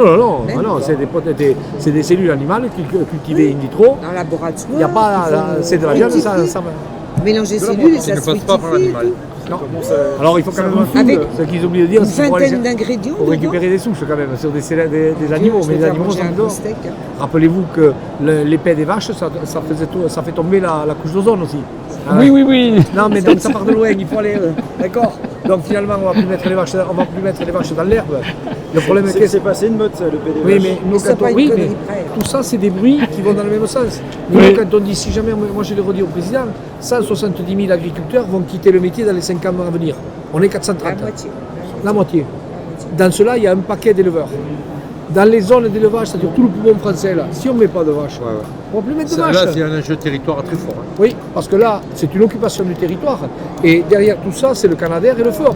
Speaker 2: c'est des cellules animales cultivées in vitro.
Speaker 4: Dans le laboratoire.
Speaker 2: Il n'y a pas... C'est de la viande, ça
Speaker 4: mélanger cellules et ça se
Speaker 3: ne passe pas par l'animal.
Speaker 2: Non. Alors il faut quand même ce qu'ils oublient de dire,
Speaker 4: c'est une vingtaine d'ingrédients
Speaker 2: pour récupérer des souches quand même sur des animaux, mais les animaux sont dehors. Rappelez-vous que l'épais des vaches, ça fait tomber la couche d'ozone aussi.
Speaker 1: Oui.
Speaker 2: Non mais donc ça part de loin, il faut aller. D'accord. Donc finalement on va plus mettre les vaches dans l'herbe. Le problème est que
Speaker 8: c'est passé une mode ça, le PD.
Speaker 2: Oui, mais nous mais tout ça c'est des bruits qui vont dans le même sens. Nous quand on dit si jamais, moi je l'ai redit au président, 170 000 agriculteurs vont quitter le métier dans les 5 ans à venir. On est 430. La moitié. Dans cela, il y a un paquet d'éleveurs. Dans les zones d'élevage, c'est-à-dire tout le poumon français, là, si on ne met pas de vaches, on ne va plus mettre de vaches.
Speaker 3: Là, c'est un enjeu de territoire très fort.
Speaker 2: Oui, parce que là, c'est une occupation du territoire. Et derrière tout ça, c'est le Canadair et le fort.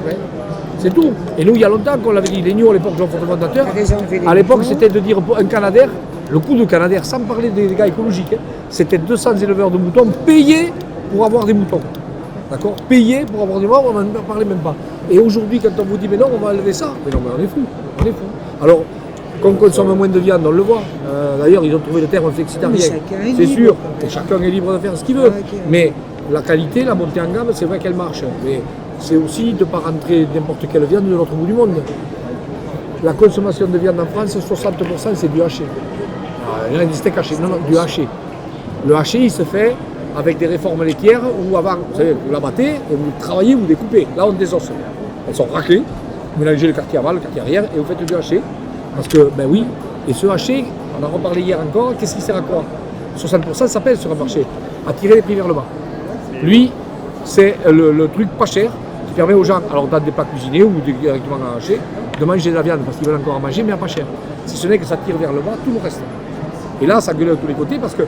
Speaker 2: C'est tout. Et nous, il y a longtemps qu'on l'avait dit, les Niots à l'époque, Jean-François Fondateur, à l'époque, c'était de dire un Canadair, le coût de Canadair, sans parler des gars écologiques, c'était 200 éleveurs de moutons payés pour avoir des moutons. D'accord, payer pour avoir du vent, on n'en parlait même pas. Et aujourd'hui, quand on vous dit mais non, on va enlever ça, mais non, mais on est fou. Alors, qu'on consomme moins de viande, on le voit. D'ailleurs, ils ont trouvé le terme flexitarien. C'est sûr, et chacun est libre de faire ce qu'il veut. Mais la qualité, la montée en gamme, c'est vrai qu'elle marche. Mais c'est aussi de ne pas rentrer n'importe quelle viande de l'autre bout du monde. La consommation de viande en France, 60% c'est du haché. Il y a des steaks hachés, non, du haché. Le haché, il se fait avec des réformes laitières où avant, vous savez, vous la battez et vous travaillez, vous découpez. Là, on désosse. Elles sont raclées, vous mélangez le quartier aval, le quartier arrière et vous faites du haché. Parce que, ben oui, et ce haché, on en a reparlé hier encore, qu'est-ce qui sert à quoi? 60% ça pèse sur un marché, à tirer les prix vers le bas. Lui, c'est le truc pas cher qui permet aux gens, alors dans des plats cuisinés ou directement à hacher, de manger de la viande parce qu'ils veulent encore en manger, mais à pas cher. Si ce n'est que ça tire vers le bas tout le reste. Et là, ça gueule de tous les côtés parce que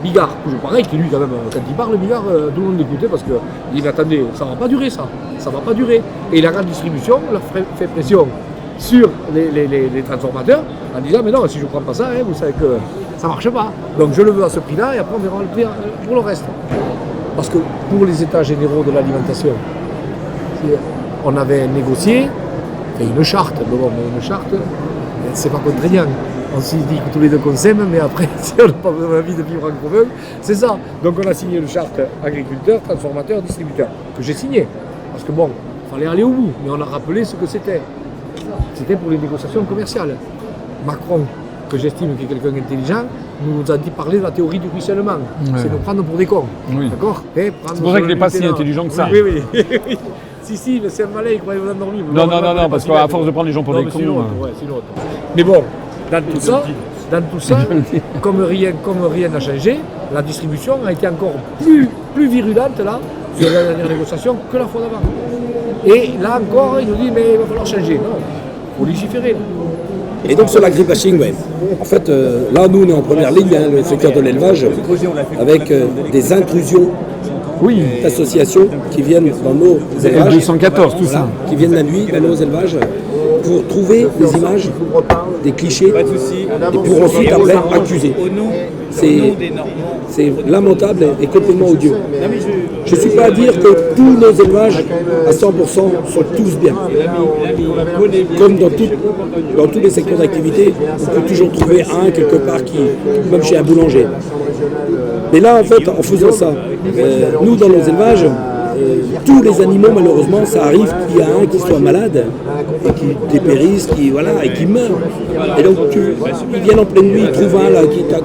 Speaker 2: Bigard, toujours pareil, qui lui, quand même, quand il parle, Bigard, tout le monde l'écoutait parce qu'il dit mais attendez, ça ne va pas durer ça, ça ne va pas durer. Et la grande distribution leur fait pression sur les transformateurs en disant mais non, si je ne prends pas ça, vous savez que ça ne marche pas. Donc je le veux à ce prix-là et après on verra le prix pour le reste. Parce que pour les états généraux de l'alimentation, on avait négocié une charte, mais bon, une charte, c'est pas contraignant. On s'est dit que tous les deux qu'on s'aime, mais après, si on n'a pas envie de vivre en commun, c'est ça. Donc on a signé une charte agriculteur, transformateur, distributeur, que j'ai signé. Parce que bon, il fallait aller au bout, mais on a rappelé ce que c'était. C'était pour les négociations commerciales. Macron, que j'estime qui est quelqu'un d'intelligent, nous a dit parler de la théorie du ruissellement. Ouais. C'est nous prendre pour des cons.
Speaker 1: Oui.
Speaker 2: D'accord.
Speaker 1: C'est pour ça qu'il n'est pas si intelligent que ça.
Speaker 2: Oui. Si, mais c'est un malin, il croyait vous endormir.
Speaker 1: Non, parce qu'à force de prendre les gens pour des cons.
Speaker 2: C'est une autre. Mais bon, dans tout ça, comme rien n'a changé, la distribution a été encore plus virulente là, sur la dernière négociation, que la fois d'avant. Et là encore, il nous dit, mais il va falloir changer. Non, il faut légiférer.
Speaker 7: Et donc sur l'agribashing, ouais. En fait, là, nous, on est en première ligne, hein, le secteur de l'élevage, avec des intrusions d'associations qui viennent dans nos élevages.
Speaker 1: 214, tout ça.
Speaker 7: Qui viennent la nuit dans nos élevages pour trouver des images, des clichés, et pour ensuite après accuser. C'est lamentable et complètement odieux. Je ne suis pas à dire que tous nos élevages à 100% sont tous bien. Comme dans tous les secteurs d'activité, on peut toujours trouver un quelque part même chez un boulanger. Mais là, en fait, en faisant ça, nous dans nos élevages, tous les animaux, malheureusement, ça arrive qu'il y a un qui soit malade et qui dépérisse, et qui meurt. Et donc, ils viennent en pleine nuit, ils trouvent un là qui tac.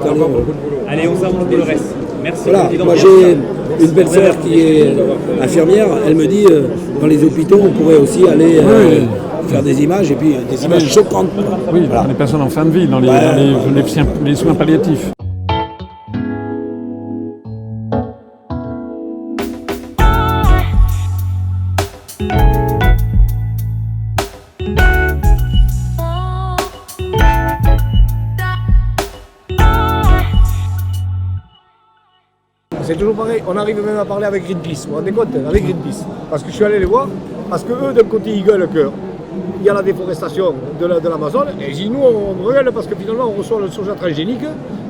Speaker 8: Allez, on s'avance pour le reste. Merci.
Speaker 7: Voilà, moi j'ai une belle-sœur qui est infirmière, elle me dit dans les hôpitaux, on pourrait aussi aller faire des images, et puis des images choquantes.
Speaker 1: Oui, voilà. Les personnes en fin de vie, dans les soins palliatifs.
Speaker 2: C'est toujours pareil, on arrive même à parler avec Greenpeace, vous vous rendez compte, avec Greenpeace. Parce que je suis allé les voir, parce que eux d'un côté ils gueulent qu'il y a la déforestation de l'Amazon, et nous on regarde parce que finalement on reçoit le soja transgénique,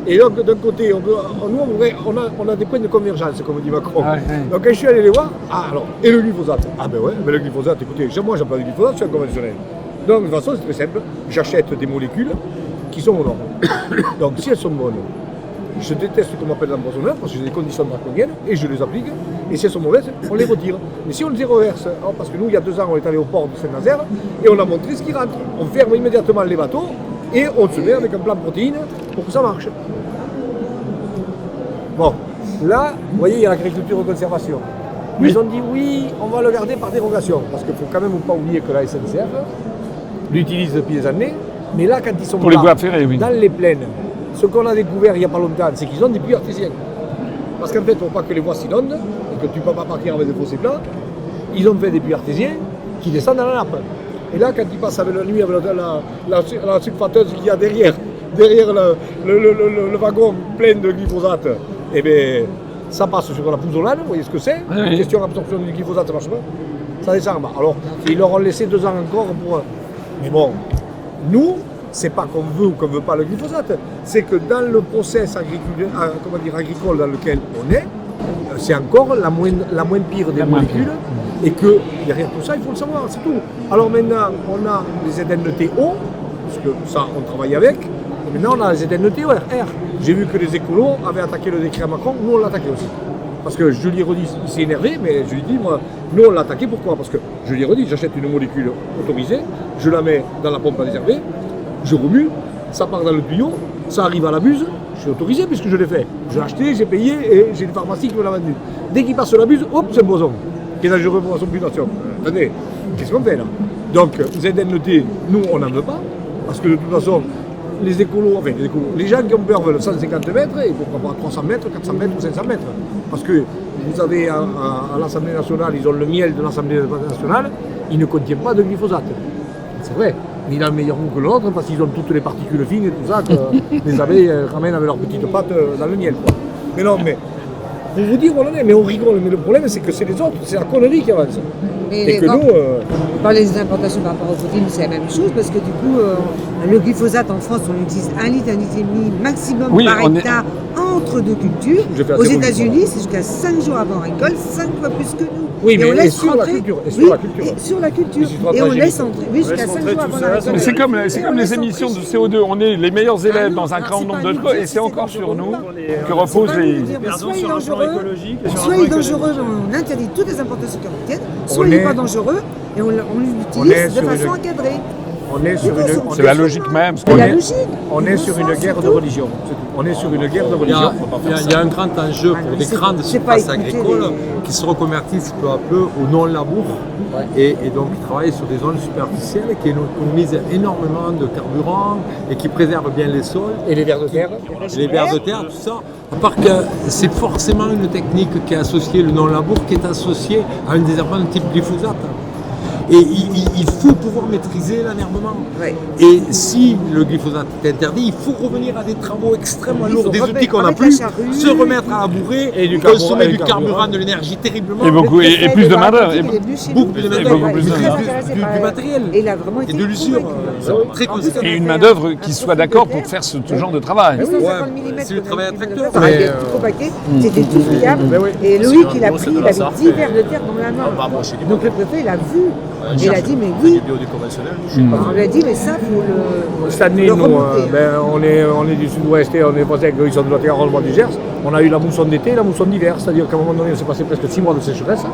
Speaker 2: et donc d'un côté on a des points de convergence, comme dit Macron. Donc quand je suis allé les voir, alors, et le glyphosate? Ah ben ouais, mais le glyphosate, écoutez, moi j'aime pas le glyphosate, je suis un conventionnel. Donc de toute façon c'est très simple, j'achète des molécules qui sont aux normes. Donc si elles sont bonnes, je déteste ce qu'on m'appelle l'empoisonneur parce que j'ai des conditions draconiennes et je les applique. Et si elles sont mauvaises, on les retire. Mais si on les reverse, parce que nous, il y a 2 ans, on est allé au port de Saint-Nazaire et on a montré ce qui rentre. On ferme immédiatement les bateaux et on se met avec un plan de protéines pour que ça marche. Bon, là, vous voyez, il y a l'agriculture de conservation. Oui. Ils ont dit oui, on va le garder par dérogation. Parce qu'il ne faut quand même pas oublier que la SNCF l'utilise depuis des années. Mais là, quand ils sont
Speaker 1: pour les voies ferrées, oui.
Speaker 2: Dans les plaines, ce qu'on a découvert il n'y a pas longtemps, c'est qu'ils ont des puits artésiens. Parce qu'en fait, il ne faut pas que les voies s'inondent et que tu ne peux pas partir avec des fossés plats. Ils ont fait des puits artésiens qui descendent dans la nappe. Et là, quand ils passent avec la nuit avec la sulfateuse qu'il y a derrière le wagon plein de glyphosate, eh bien, ça passe sur la pouzzolane, vous voyez ce que c'est?
Speaker 1: Oui.
Speaker 2: Question d'absorption du glyphosate, ça ne marche pas. Ça descend en bas. Alors, ils leur ont laissé 2 ans encore pour... Mais bon, nous... C'est pas qu'on veut ou qu'on ne veut pas le glyphosate, c'est que dans le process agricole dans lequel on est, c'est encore la moins pire des molécules, et que derrière tout ça, il faut le savoir, c'est tout. Alors maintenant, on a les ZNT O, parce que ça, on travaille avec, et maintenant on a les ZNT R. J'ai vu que les écolos avaient attaqué le décret à Macron, nous on l'a attaqué aussi. Parce que je lui redis, il s'est énervé, mais je lui dis, moi, nous on l'a attaqué, pourquoi? Parce que je lui redis, j'achète une molécule autorisée, je la mets dans la pompe à désherber, je remue, ça part dans le tuyau, ça arrive à la buse, je suis autorisé puisque je l'ai fait. Je l'ai acheté, j'ai payé et j'ai une pharmacie qui me l'a vendu. Dès qu'il passe la buse, hop, c'est un boson qui est dangereux pour son population. Attendez, qu'est-ce qu'on fait là? Donc, ZNT, nous, on n'en veut pas, parce que de toute façon, les gens qui ont peur veulent 150 mètres, et pourquoi pas 300 mètres, 400 mètres ou 500 mètres. Parce que vous avez à l'Assemblée nationale, ils ont le miel de l'Assemblée nationale, il ne contient pas de glyphosate. C'est vrai, ni dans le meilleur goût que l'autre, parce qu'ils ont toutes les particules fines et tout ça, que les abeilles ramènent avec leurs petites pattes dans le miel. Quoi. Mais non, mais pour vous dire, on en est, mais on rigole. Mais le problème, c'est que c'est les autres, c'est la connerie qui avance. Et que nous.
Speaker 4: On parlait des importations par rapport aux protéines, c'est la même chose, parce que du coup, le glyphosate en France, on utilise 1 litre, 1,5 litre maximum par hectare entre deux cultures. Aux États-Unis, c'est jusqu'à 5 jours avant récolte, 5 fois plus que nous.
Speaker 2: Oui, mais
Speaker 4: on laisse
Speaker 2: sur la culture.
Speaker 4: Sur la culture. Et on laisse entrer jusqu'à 5 jours avant la récolte.
Speaker 1: C'est comme les émissions de CO2. On est les meilleurs élèves dans un grand nombre de choses, et c'est encore sur nous que reposent les.
Speaker 4: Soit il est dangereux, on interdit toutes les importations qui contiennent, soit il n'est pas dangereux et on l'utilise de façon encadrée.
Speaker 1: C'est la logique même.
Speaker 2: On est sur une guerre de religion. On est sur une guerre de religion.
Speaker 3: Il y a un grand enjeu pour des grandes surfaces agricoles qui se reconvertissent peu à peu au non-labour et donc qui travaillent sur des zones superficielles qui économisent énormément de carburant et qui préservent bien les sols.
Speaker 2: Et les vers de terre.
Speaker 3: Les vers de terre, tout ça. À part que c'est forcément une technique qui est associée, le non-labour, qui est associée à un désherbant de type glyphosate. Et il faut pouvoir maîtriser l'enherbement.
Speaker 4: Ouais.
Speaker 3: Et si le glyphosate est interdit, il faut revenir à des travaux extrêmement lourds, des outils qu'on n'a plus, se remettre à labourer, et consommer du carburant, de l'énergie terriblement.
Speaker 1: Et plus de main-d'œuvre.
Speaker 3: Beaucoup plus de main-d'œuvre. Du matériel. Et de l'usure très conséquente.
Speaker 1: Et une main-d'œuvre qui soit d'accord pour faire ce genre de travail.
Speaker 3: C'est le travail à tracteur.
Speaker 4: C'était tout friable. Et Loïc, il a pris, il avait 10 vers de terre dans la main. Donc le préfet, il a vu. Et il a dit, mais oui. On lui a dit, mais ça, il faut le.
Speaker 2: Cette année, nous, on est du sud-ouest et on est passé avec ils sont de la terre arrondissement du Gers. On a eu la mousson d'été et la mousson d'hiver. C'est-à-dire qu'à un moment donné, on s'est passé presque 6 mois de sécheresse.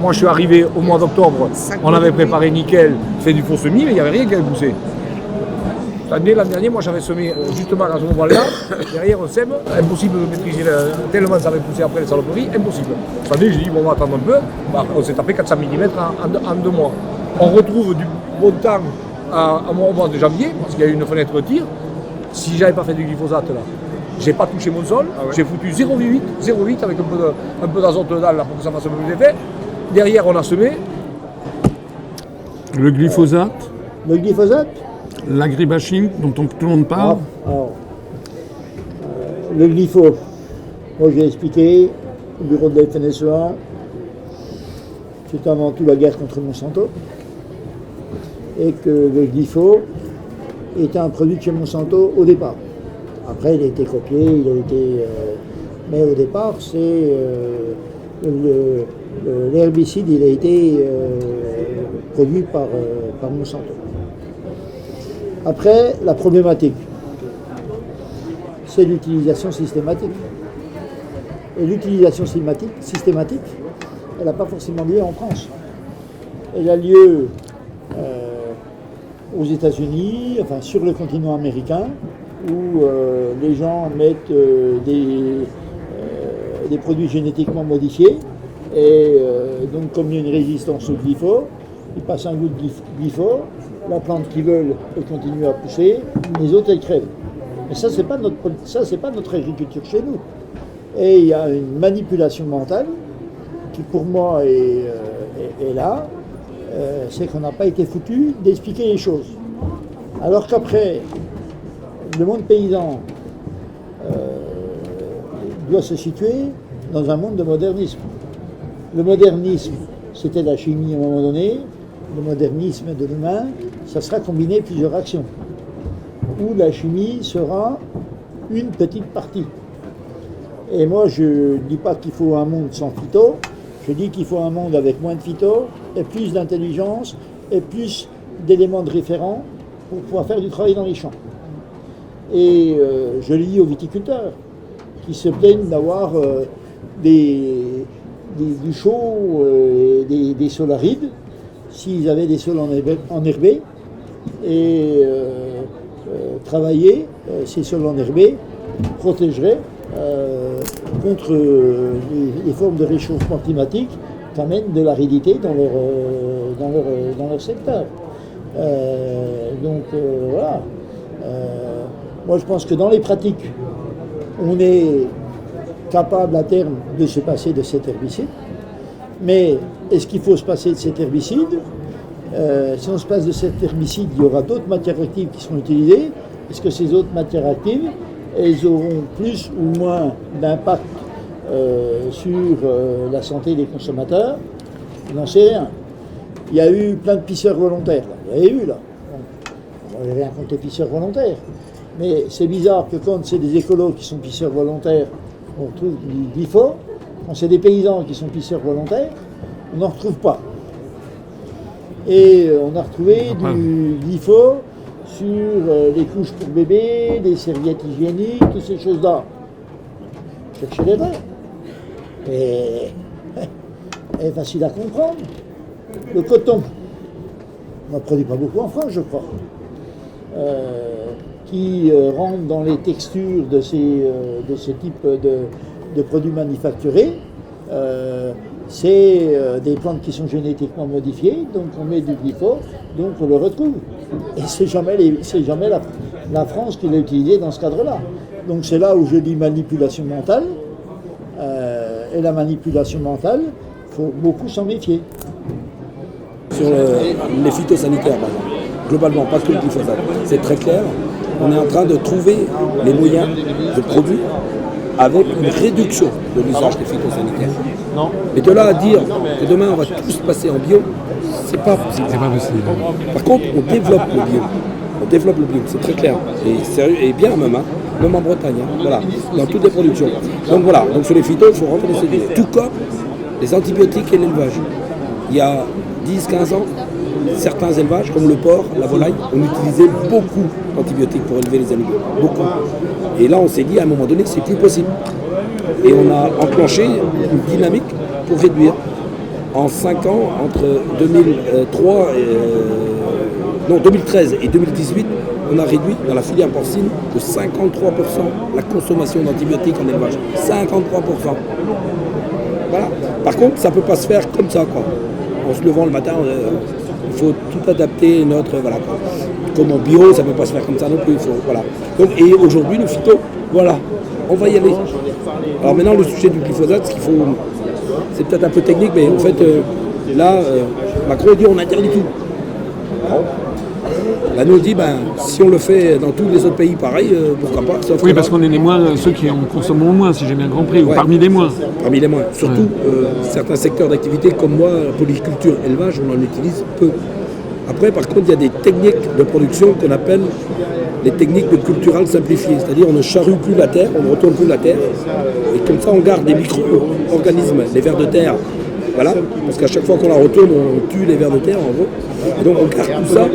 Speaker 2: Moi, je suis arrivé au mois d'octobre. On avait préparé nickel, fait du faux semis, mais il n'y avait rien qui avait poussé. L'an dernier, moi j'avais semé justement à ce moment-là, derrière on sème, impossible de maîtriser, tellement ça avait poussé après les saloperies, impossible. Cette année, j'ai dit, bon, on va attendre un peu, on s'est tapé 400 mm en 2 mois. On retrouve du bon temps au mois de janvier, parce qu'il y a eu une fenêtre de tir. Si j'avais pas fait du glyphosate là, j'ai pas touché mon sol, j'ai foutu 0,8 avec un peu d'azote dedans là, pour que ça fasse un peu plus d'effet. Derrière, on a semé.
Speaker 1: Le glyphosate, l'agribashing dont tout le monde parle.
Speaker 5: Le glypho, moi j'ai expliqué au bureau de la FNSEA, c'était avant tout la guerre contre Monsanto, et que le glypho était un produit de chez Monsanto au départ. Après il a été copié, il a été... mais au départ c'est... l'herbicide il a été produit par Monsanto. Après, la problématique, c'est l'utilisation systématique. Et l'utilisation systématique, elle n'a pas forcément lieu en France. Elle a lieu aux États-Unis, enfin sur le continent américain, où les gens mettent des produits génétiquement modifiés. Et donc, comme il y a une résistance au glypho, ils passent un goût de glypho. La plante qu'ils veulent, elle continue à pousser, les autres, elles crèvent. Mais ça, c'est pas notre agriculture chez nous. Et il y a une manipulation mentale qui, pour moi, est là. C'est qu'on n'a pas été foutu d'expliquer les choses. Alors qu'après, le monde paysan doit se situer dans un monde de modernisme. Le modernisme, c'était la chimie à un moment donné. Le modernisme de demain, ça sera combiné plusieurs actions, où la chimie sera une petite partie. Et moi, je ne dis pas qu'il faut un monde sans phyto, je dis qu'il faut un monde avec moins de phyto, et plus d'intelligence, et plus d'éléments de référent pour pouvoir faire du travail dans les champs. Et je le dis aux viticulteurs, qui se plaignent d'avoir du chaud, des sols arides, s'ils avaient des sols enherbés, et travailler ces sols enherbés protégerait contre les formes de réchauffement climatique qu'amènent de l'aridité dans leur secteur. Voilà. Moi je pense que dans les pratiques, on est capable à terme de se passer de cet herbicide. Mais est-ce qu'il faut se passer de cet herbicide? Si on se passe de cet herbicide, il y aura d'autres matières actives qui seront utilisées. Est-ce que ces autres matières actives, elles auront plus ou moins d'impact sur la santé des consommateurs? Je n'en sais rien. Il y a eu plein de pisseurs volontaires. Là. Vous avez vu là. Bon, on n'avait rien contre les pisseurs volontaires. Mais c'est bizarre que quand c'est des écolos qui sont pisseurs volontaires, on retrouve du glyphosate. Quand c'est des paysans qui sont pisseurs volontaires, on n'en retrouve pas. Et on a retrouvé du glyphosate sur les couches pour bébés, les serviettes hygiéniques, toutes ces choses-là. Cherchez les vrais. Et facile à comprendre. Le coton, on n'en produit pas beaucoup en France, je crois, qui rentre dans les textures de ce type de produits manufacturés. C'est des plantes qui sont génétiquement modifiées, donc on met du glyphosate, donc on le retrouve. Et c'est jamais la France qui l'a utilisé dans ce cadre-là. Donc c'est là où je dis manipulation mentale. Et la manipulation mentale, il faut beaucoup s'en méfier.
Speaker 7: Sur les phytosanitaires, par exemple, globalement, pas que le glyphosate, c'est très clair. On est en train de trouver les moyens de produire avec une réduction de l'usage des phytosanitaires. Mais de là à dire que demain on va tous passer en bio, c'est pas possible.
Speaker 1: C'est pas possible.
Speaker 7: Par contre, on développe le bio. On développe le bio, c'est très clair. Et sérieux, et bien même, même en Bretagne, voilà, dans toutes les productions. Donc voilà, donc sur les phytos, il faut rentrer dans ces idées. Tout comme les antibiotiques et l'élevage. Il y a 10-15 ans, certains élevages, comme le porc, la volaille, on utilisait beaucoup d'antibiotiques pour élever les animaux. Beaucoup. Et là, on s'est dit, à un moment donné, c'est plus possible. Et on a enclenché une dynamique pour réduire. En 5 ans, entre 2013 et 2018, on a réduit dans la filière porcine de 53% la consommation d'antibiotiques en élevage. 53%. Voilà. Par contre, ça ne peut pas se faire comme ça, quoi. En se levant le matin, il faut tout adapter notre... Voilà, quoi. Comme en bio, ça ne peut pas se faire comme ça non plus. Il faut, voilà. Donc, et aujourd'hui, le phyto, voilà, on va y aller. Alors maintenant, le sujet du glyphosate, ce qu'il faut... C'est peut-être un peu technique, mais en fait, là, Macron dit on interdit tout. Là, nous, on dit, si on le fait dans tous les autres pays, pareil, pourquoi pas.
Speaker 1: Oui, parce qu'on est les moins, ceux qui en consomment le moins, si j'ai bien compris, ou parmi les moins.
Speaker 7: Parmi les moins. Surtout, certains secteurs d'activité, comme moi, polyculture, élevage, on en utilise peu. Après, par contre, il y a des techniques de production qu'on appelle les techniques de cultural simplifiées. C'est-à-dire, on ne charrue plus la terre, on ne retourne plus la terre. Et comme ça, on garde des micro-organismes, les vers de terre. Voilà, parce qu'à chaque fois qu'on la retourne, on tue les vers de terre, en gros. Et donc, on garde tout ça.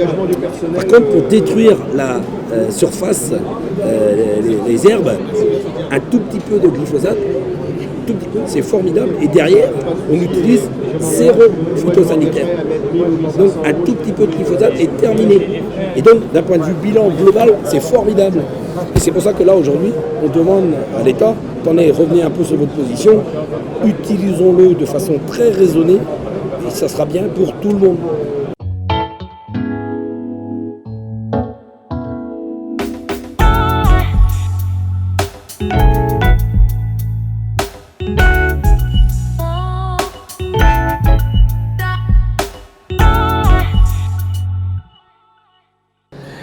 Speaker 7: Par contre, pour détruire la surface, les herbes, un tout petit peu de glyphosate, tout petit peu, c'est formidable. Et derrière, on utilise 0 phytosanitaire. Donc, un tout petit peu de glyphosate est terminé. Et donc, d'un point de vue bilan global, c'est formidable. Et c'est pour ça que là, aujourd'hui, on demande à l'État, attendez, revenez un peu sur votre position, utilisons-le de façon très raisonnée, et ça sera bien pour tout le monde.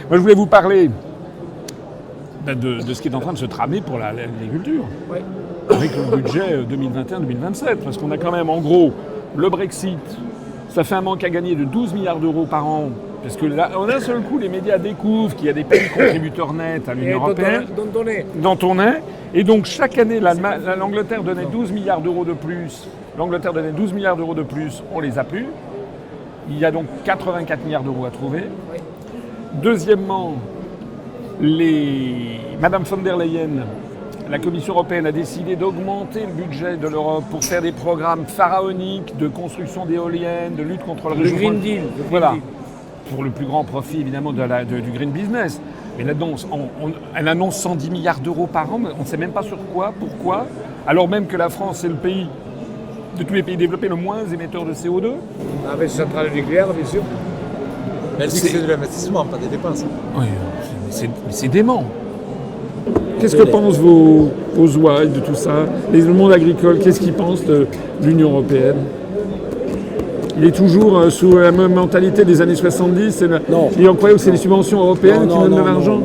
Speaker 1: Moi, je voulais vous parler de ce qui est en train de se tramer pour l'agriculture, avec le budget 2021-2027, parce qu'on a quand même, en gros, le Brexit, ça fait un manque à gagner de 12 milliards d'euros par an, Parce que là, d'un seul coup, les médias découvrent qu'il y a des pays contributeurs nets à l'Union européenne. Dont on est. Et donc, chaque année, l'Angleterre donnait 12 milliards d'euros de plus. L'Angleterre donnait 12 milliards d'euros de plus, on les a plus. Il y a donc 84 milliards d'euros à trouver. Deuxièmement, Madame von der Leyen, la Commission européenne a décidé d'augmenter le budget de l'Europe pour faire des programmes pharaoniques de construction d'éoliennes, de lutte contre le réchauffement.
Speaker 2: Green Deal.
Speaker 1: Voilà. Pour le plus grand profit, évidemment, du green business. Mais là-dedans, elle annonce 110 milliards d'euros par an, mais on ne sait même pas sur quoi, pourquoi. Alors même que la France est le pays, de tous les pays développés, le moins émetteur de CO2.
Speaker 2: Avec ses centrales nucléaires, bien sûr.
Speaker 3: Elle dit que c'est de l'investissement, pas des dépenses.
Speaker 1: Oui, c'est dément. Qu'est-ce que pensent vos ouailles de tout ça? Le monde agricole, qu'est-ce qu'ils pensent de l'Union européenne? Il est toujours sous la même mentalité des années 70. Il en croyait que c'est les subventions européennes qui donnent de l'argent.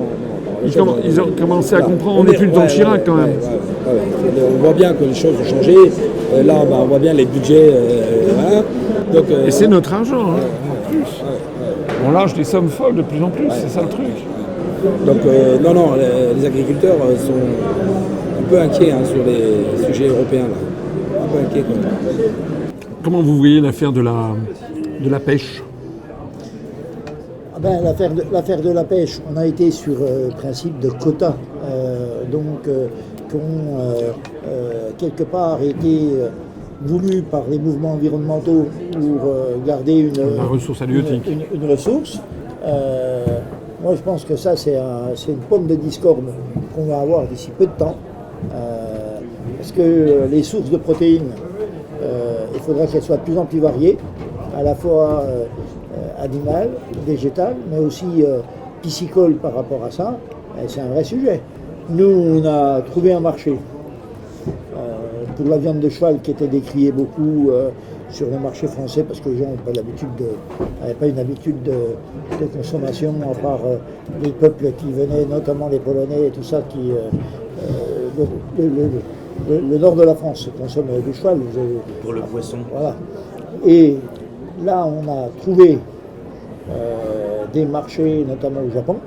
Speaker 1: Ils ont commencé à comprendre. On n'est plus le temps de Chirac quand même.
Speaker 7: On voit bien que les choses ont changé. Là, on voit bien les budgets. Voilà. Donc,
Speaker 1: et c'est notre argent. En plus. On lâche des sommes folles de plus en plus. C'est ça le truc.
Speaker 7: Donc, les agriculteurs sont un peu inquiets sur les sujets européens. Là. Un peu inquiets quand même.
Speaker 1: Comment vous voyez l'affaire de la pêche?
Speaker 5: L'affaire de la pêche, on a été sur le principe de quotas, qui ont quelque part été voulus par les mouvements environnementaux pour garder une
Speaker 1: ressource halieutique.
Speaker 5: Une ressource. Moi, je pense que ça, c'est une pomme de discorde qu'on va avoir d'ici peu de temps, parce que les sources de protéines, il faudra qu'elles soient de plus en plus variées, à la fois animales, végétales, mais aussi piscicoles par rapport à ça. Et c'est un vrai sujet. Nous, on a trouvé un marché pour la viande de cheval qui était décriée beaucoup sur le marché français parce que les gens n'avaient pas une habitude de consommation, à part les peuples qui venaient, notamment les Polonais et tout ça, le nord de la France consomme du cheval.
Speaker 8: Pour le poisson.
Speaker 5: Voilà. Et là, on a trouvé des marchés, notamment au Japon,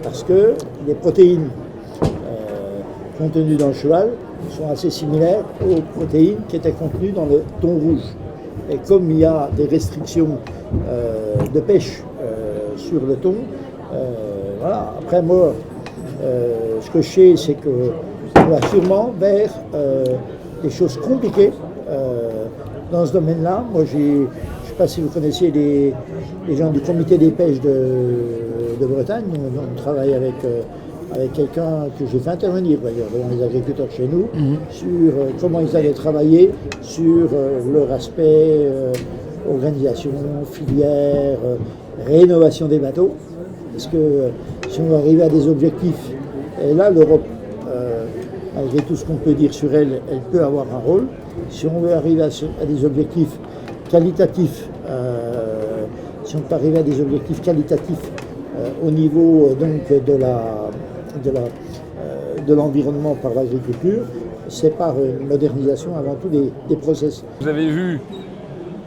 Speaker 5: parce que les protéines contenues dans le cheval sont assez similaires aux protéines qui étaient contenues dans le thon rouge. Et comme il y a des restrictions de pêche sur le thon, voilà. Après moi, ce que je sais, c'est que on va sûrement vers des choses compliquées dans ce domaine-là. Moi, je ne sais pas si vous connaissiez les gens du comité des pêches de Bretagne. On travaille avec quelqu'un que j'ai fait intervenir d'ailleurs devant les agriculteurs chez nous sur comment ils allaient travailler sur leur aspect organisation, filière, rénovation des bateaux. Parce que si on veut arriver à des objectifs, et là l'Europe, malgré tout ce qu'on peut dire sur elle, elle peut avoir un rôle. Si on veut arriver à des objectifs qualitatifs, au niveau donc de l'environnement par l'agriculture, c'est par une modernisation avant tout des process.
Speaker 1: Vous avez vu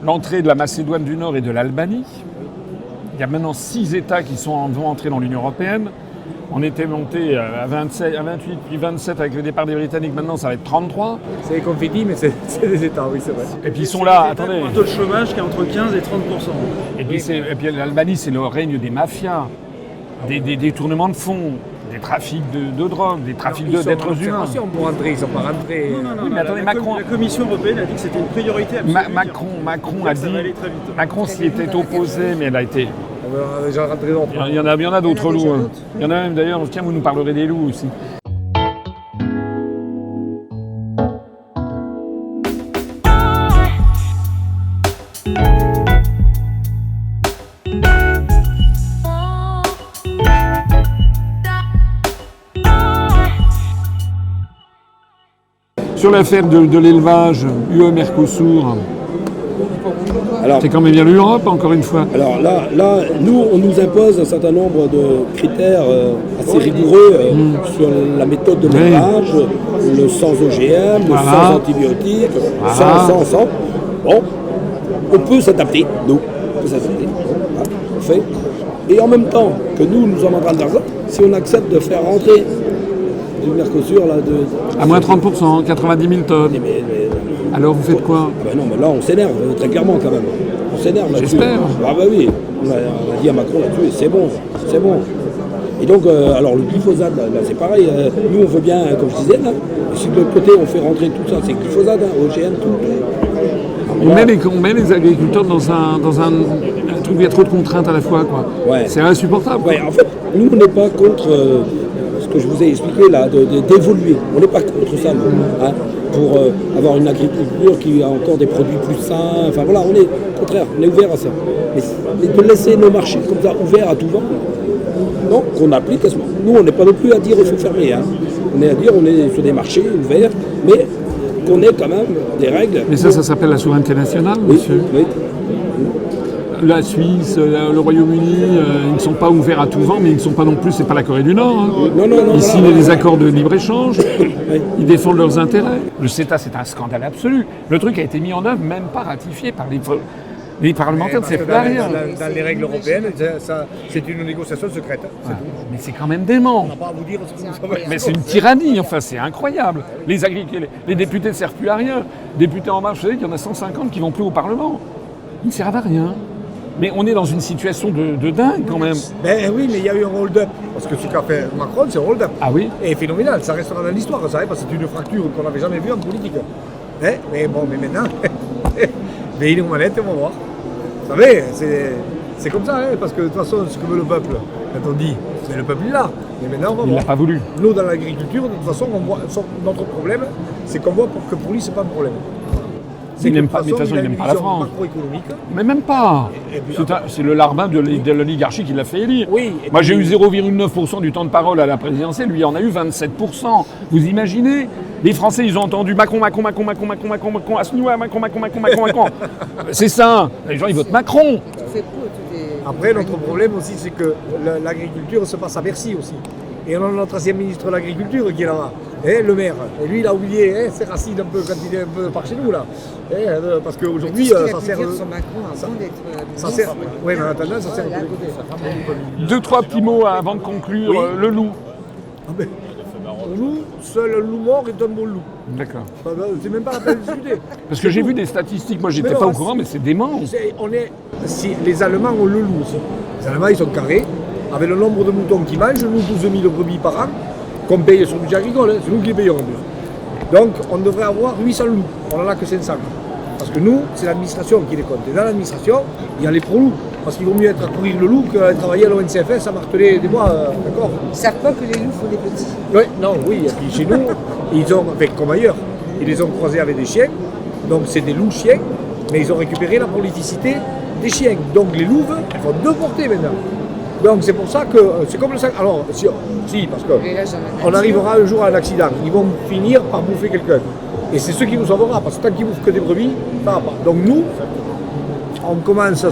Speaker 1: l'entrée de la Macédoine du Nord et de l'Albanie. Il y a maintenant 6 États qui vont entrer dans l'Union européenne. On était monté à 27, à 28, puis 27 avec le départ des Britanniques. Maintenant, ça va être 33.
Speaker 2: C'est confetti, mais c'est des États, oui, c'est vrai.
Speaker 1: Et puis ils sont là, attendez.
Speaker 9: Un taux de chômage qui est entre 15 et 30%.
Speaker 1: Et puis l'Albanie, c'est le règne des mafias, des détournements de fonds, des trafics de drogue, des trafics d'êtres humains.
Speaker 2: Pour rentrer, ils ne sont pas rentrés.
Speaker 9: Non,
Speaker 1: Oui, mais attendez, Macron.
Speaker 9: La Commission européenne a dit que c'était une priorité absolue.
Speaker 1: Macron a dit. Macron s'y était opposé, mais elle a été.
Speaker 2: On a déjà rentré dans
Speaker 1: Il y en a d'autres loups. Hein. Il y en a même d'ailleurs, tiens, vous nous parlerez des loups aussi. Sur l'affaire de l'élevage UE-Mercosur, c'est quand même bien l'Europe, encore une fois.
Speaker 7: Alors là, nous, on nous impose un certain nombre de critères assez rigoureux sur la méthode de l'élevage, le sans OGM, le sans antibiotiques, sans. Bon, on peut s'adapter, nous. que ça se fait. Voilà, on fait. Et en même temps que nous en avons de l'argent, si on accepte de faire rentrer du Mercosur là,
Speaker 1: À moins 30%, 90 000 tonnes. Alors vous faites quoi?
Speaker 7: Ah ben non, mais là on s'énerve, très clairement quand même. On s'énerve là-dessus.
Speaker 1: J'espère.
Speaker 7: Ah bah oui, on a dit à Macron là-dessus, c'est bon, c'est bon. Et donc, alors le glyphosate, là c'est pareil, nous on veut bien, comme je disais, là, et si de l'autre côté on fait rentrer tout ça, c'est glyphosate, OGM, tout.
Speaker 1: On met les agriculteurs dans un truc où il y a trop de contraintes à la fois, quoi.
Speaker 7: Ouais.
Speaker 1: C'est insupportable.
Speaker 7: Ouais, en fait, nous on n'est pas contre ce que je vous ai expliqué là, d'évoluer. On n'est pas contre ça, nous, hein, pour avoir une agriculture qui a encore des produits plus sains. Enfin voilà, on est au contraire, on est ouvert à ça. Mais de laisser nos marchés comme ça ouverts à tout vent, non, qu'on applique à ce moment. Nous, on n'est pas non plus à dire qu'il faut fermer. Hein. On est à dire on est sur des marchés ouverts, mais qu'on ait quand même des règles.
Speaker 1: Mais ça s'appelle la souveraineté nationale,
Speaker 7: Oui,
Speaker 1: monsieur.
Speaker 7: oui.
Speaker 1: La Suisse, le Royaume-Uni, ils ne sont pas ouverts à tout vent, mais ils ne sont pas non plus, c'est pas la Corée du Nord. Hein.
Speaker 7: Non,
Speaker 1: Ils signent
Speaker 7: voilà,
Speaker 1: des accords de libre-échange, ils défendent leurs intérêts. Le CETA, c'est un scandale absolu. Le truc a été mis en œuvre, même pas ratifié par les parlementaires de ces rien.
Speaker 2: Dans les règles européennes, c'est une négociation secrète. C'est tout.
Speaker 1: Mais c'est quand même dément.
Speaker 2: On n'a pas à vous dire ce que vous savez.
Speaker 1: Mais c'est une tyrannie, enfin c'est incroyable. Les députés ne servent plus à rien. Députés En Marche, vous savez qu'il y en a 150 qui ne vont plus au Parlement. Ils ne servent à rien. Mais on est dans une situation de dingue quand même.
Speaker 2: Ben oui, mais il y a eu un hold-up. Parce que ce qu'a fait Macron, c'est un hold-up.
Speaker 1: Ah oui?
Speaker 2: Et phénoménal, ça restera dans l'histoire, ça, parce que c'est une fracture qu'on n'avait jamais vue en politique. Mais bon, mais maintenant, mais il est aux manettes, on va voir. Vous savez, c'est comme ça, parce que de toute façon, ce que veut le peuple, quand on dit, mais le peuple est là. Mais maintenant, on va
Speaker 1: Il
Speaker 2: voir.
Speaker 1: n'a pas voulu.
Speaker 2: Nous, dans l'agriculture, de toute façon, on voit, notre problème, c'est qu'on voit que pour lui, c'est pas un problème.
Speaker 1: Il n'aime pas, mais de toute façon, il n'aime pas la France. Mais même pas. C'est le larbin de l'oligarchie qui l'a fait élire.
Speaker 2: Oui,
Speaker 1: moi, j'ai eu 0,9% du temps de parole à la présidentielle. Lui, il en a eu 27%. Vous imaginez? Les Français, ils ont entendu Macron, Assounois, Macron. C'est ça. Les gens, ils votent Macron.
Speaker 2: Après, notre problème aussi, c'est que l'agriculture se passe à Bercy aussi. Et on a notre ancien ministre de l'Agriculture qui est là-bas, le maire. Et lui, il a oublié ses racines un peu quand il est un peu par chez nous, là. Parce qu'aujourd'hui, ça sert... Ça sert... Oui, mais en attendant, ça sert...
Speaker 1: 2-3 petits mots avant de conclure. Oui. Le loup.
Speaker 2: Pour nous, seul un loup mort est un bon loup.
Speaker 1: D'accord.
Speaker 2: C'est même pas la peine de discuter.
Speaker 1: Parce que j'ai vu des statistiques, moi j'étais pas au courant, mais c'est dément.
Speaker 2: Les Allemands ont le loup aussi. Les Allemands, ils sont carrés. Avec le nombre de moutons qu'ils mangent, nous 12 000 brebis par an, qu'on paye sur le budget agricole, c'est nous qui les payons en plus. Donc on devrait avoir 800 loups, on n'en a que 500. Parce que nous, c'est l'administration qui les compte. Et dans l'administration, il y a les pro-loups. Parce qu'il vaut mieux être à courir le loup qu'à travailler à l'ONCFS à marteler des bois, d'accord?
Speaker 4: Ils ne savent pas que les loups font des petits.
Speaker 2: Oui, et puis chez nous, ils ont, comme ailleurs, ils les ont croisés avec des chiens, donc c'est des loups chiens, mais ils ont récupéré la prolificité des chiens. Donc les louves font deux portées maintenant. Donc c'est pour ça que c'est comme le sac. Alors, si parce qu'on arrivera un jour à un accident, ils vont finir par bouffer quelqu'un. Et c'est ce qui nous sauvera, parce que tant qu'ils bouffent que des brebis, ça va pas. Donc nous, on commence à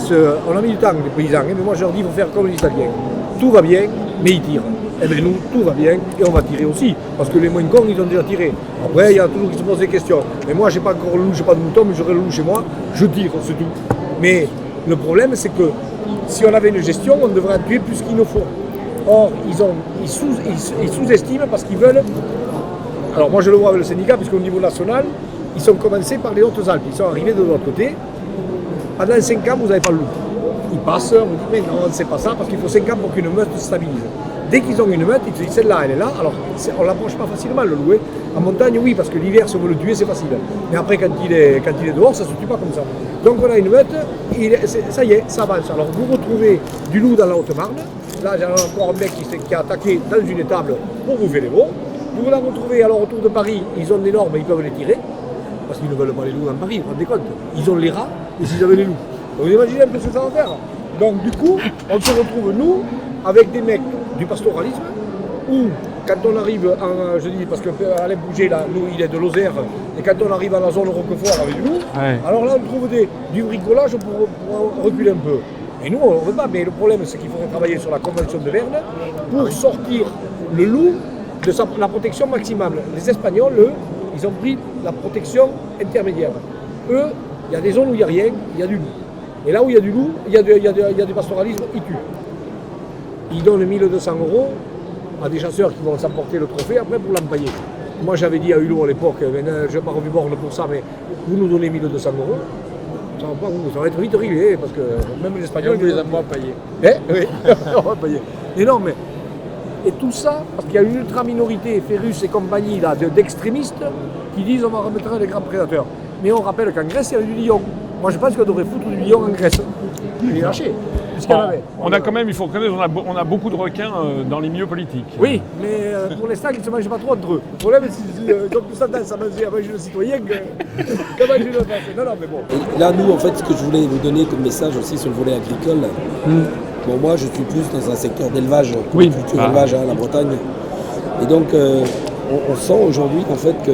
Speaker 2: on a mis du temps, les paysans, mais moi je leur dis, il faut faire comme les Italiens. Tout va bien, mais ils tirent. Et bien nous, tout va bien, et on va tirer aussi. Parce que les moins cons, ils ont déjà tiré. Après, il y a toujours qui se posent des questions. Mais moi, j'ai pas encore le loup, j'ai pas de mouton, mais j'aurai le loup chez moi, je tire, c'est tout. Mais le problème, c'est que si on avait une gestion, on devrait en tuer plus qu'il nous faut. Or, ils sous-estiment parce qu'ils veulent... Alors moi, je le vois avec le syndicat, puisqu'au niveau national, ils sont commencés par les Hautes-Alpes. Ils sont arrivés de l'autre côté. Pendant 5 ans, vous n'avez pas le loup. Ils passent, on dit, mais non, c'est pas ça, parce qu'il faut 5 ans pour qu'une meute se stabilise. Dès qu'ils ont une meute, ils se disent, celle-là, elle est là. Alors, on ne l'approche pas facilement, le loup. En montagne, oui, parce que l'hiver, si on veut le tuer, c'est facile. Mais après, quand il est dehors, ça ne se tue pas comme ça. Donc, on a une meute, ça y est, ça avance. Alors, vous retrouvez du loup dans la Haute-Marne. Là, j'ai encore un mec qui a attaqué dans une étable pour bouffer les veaux. Vous la retrouvez alors autour de Paris, ils ont des normes, ils peuvent les tirer. Parce qu'ils ne veulent pas les loups dans Paris, vous vous rendez compte? Ils ont les rats, et s'ils avaient les loups. Donc, vous imaginez un peu ce que ça va faire. Donc, du coup, on se retrouve, nous, avec des mecs du pastoralisme, où, quand on arrive, je dis, parce qu'Alain Bouger, là, nous, il est de Lozère, et quand on arrive à la zone Roquefort avec nous, alors là, on trouve du bricolage pour reculer un peu. Et nous, on ne veut pas, mais le problème, c'est qu'il faudrait travailler sur la Convention de Berne pour sortir le loup de la protection maximale. Les Espagnols, eux, ils ont pris la protection intermédiaire. Eux, il y a des zones où il n'y a rien, il y a du loup. Et là où il y a du loup, il y a du pastoralisme, ils tuent. Ils donnent 1 200 € à des chasseurs qui vont s'emporter le trophée après pour l'empailler. Moi j'avais dit à Hulot à l'époque, je ne vais pas revu borne pour ça, mais vous nous donnez 1 200 €, ça va être vite réglé, parce que même les Espagnols,
Speaker 3: vous les avez pas payés.
Speaker 2: Oui, on va payer. Mais non, mais. Et tout ça, parce qu'il y a une ultra-minorité, Férus et compagnie, là, d'extrémistes, qui disent on va remettre les grands prédateurs. Mais on rappelle qu'en Grèce, il y avait du lion. Moi je pense qu'on devrait foutre du lion en Grèce. Il est lâché.
Speaker 1: On a quand même, il faut reconnaître, on a beaucoup de requins dans les milieux politiques.
Speaker 2: Oui, mais pour l'instant, ils ne se mangent pas trop entre eux. Le problème, c'est comme tout ça tendance à manger le citoyen, comment je le fais. Non, mais bon.
Speaker 7: Et là, nous, en fait, ce que je voulais vous donner comme message aussi sur le volet agricole, bon, moi, je suis plus dans un secteur d'élevage, culture élevage, la Bretagne. Et donc, on sent aujourd'hui, en fait, que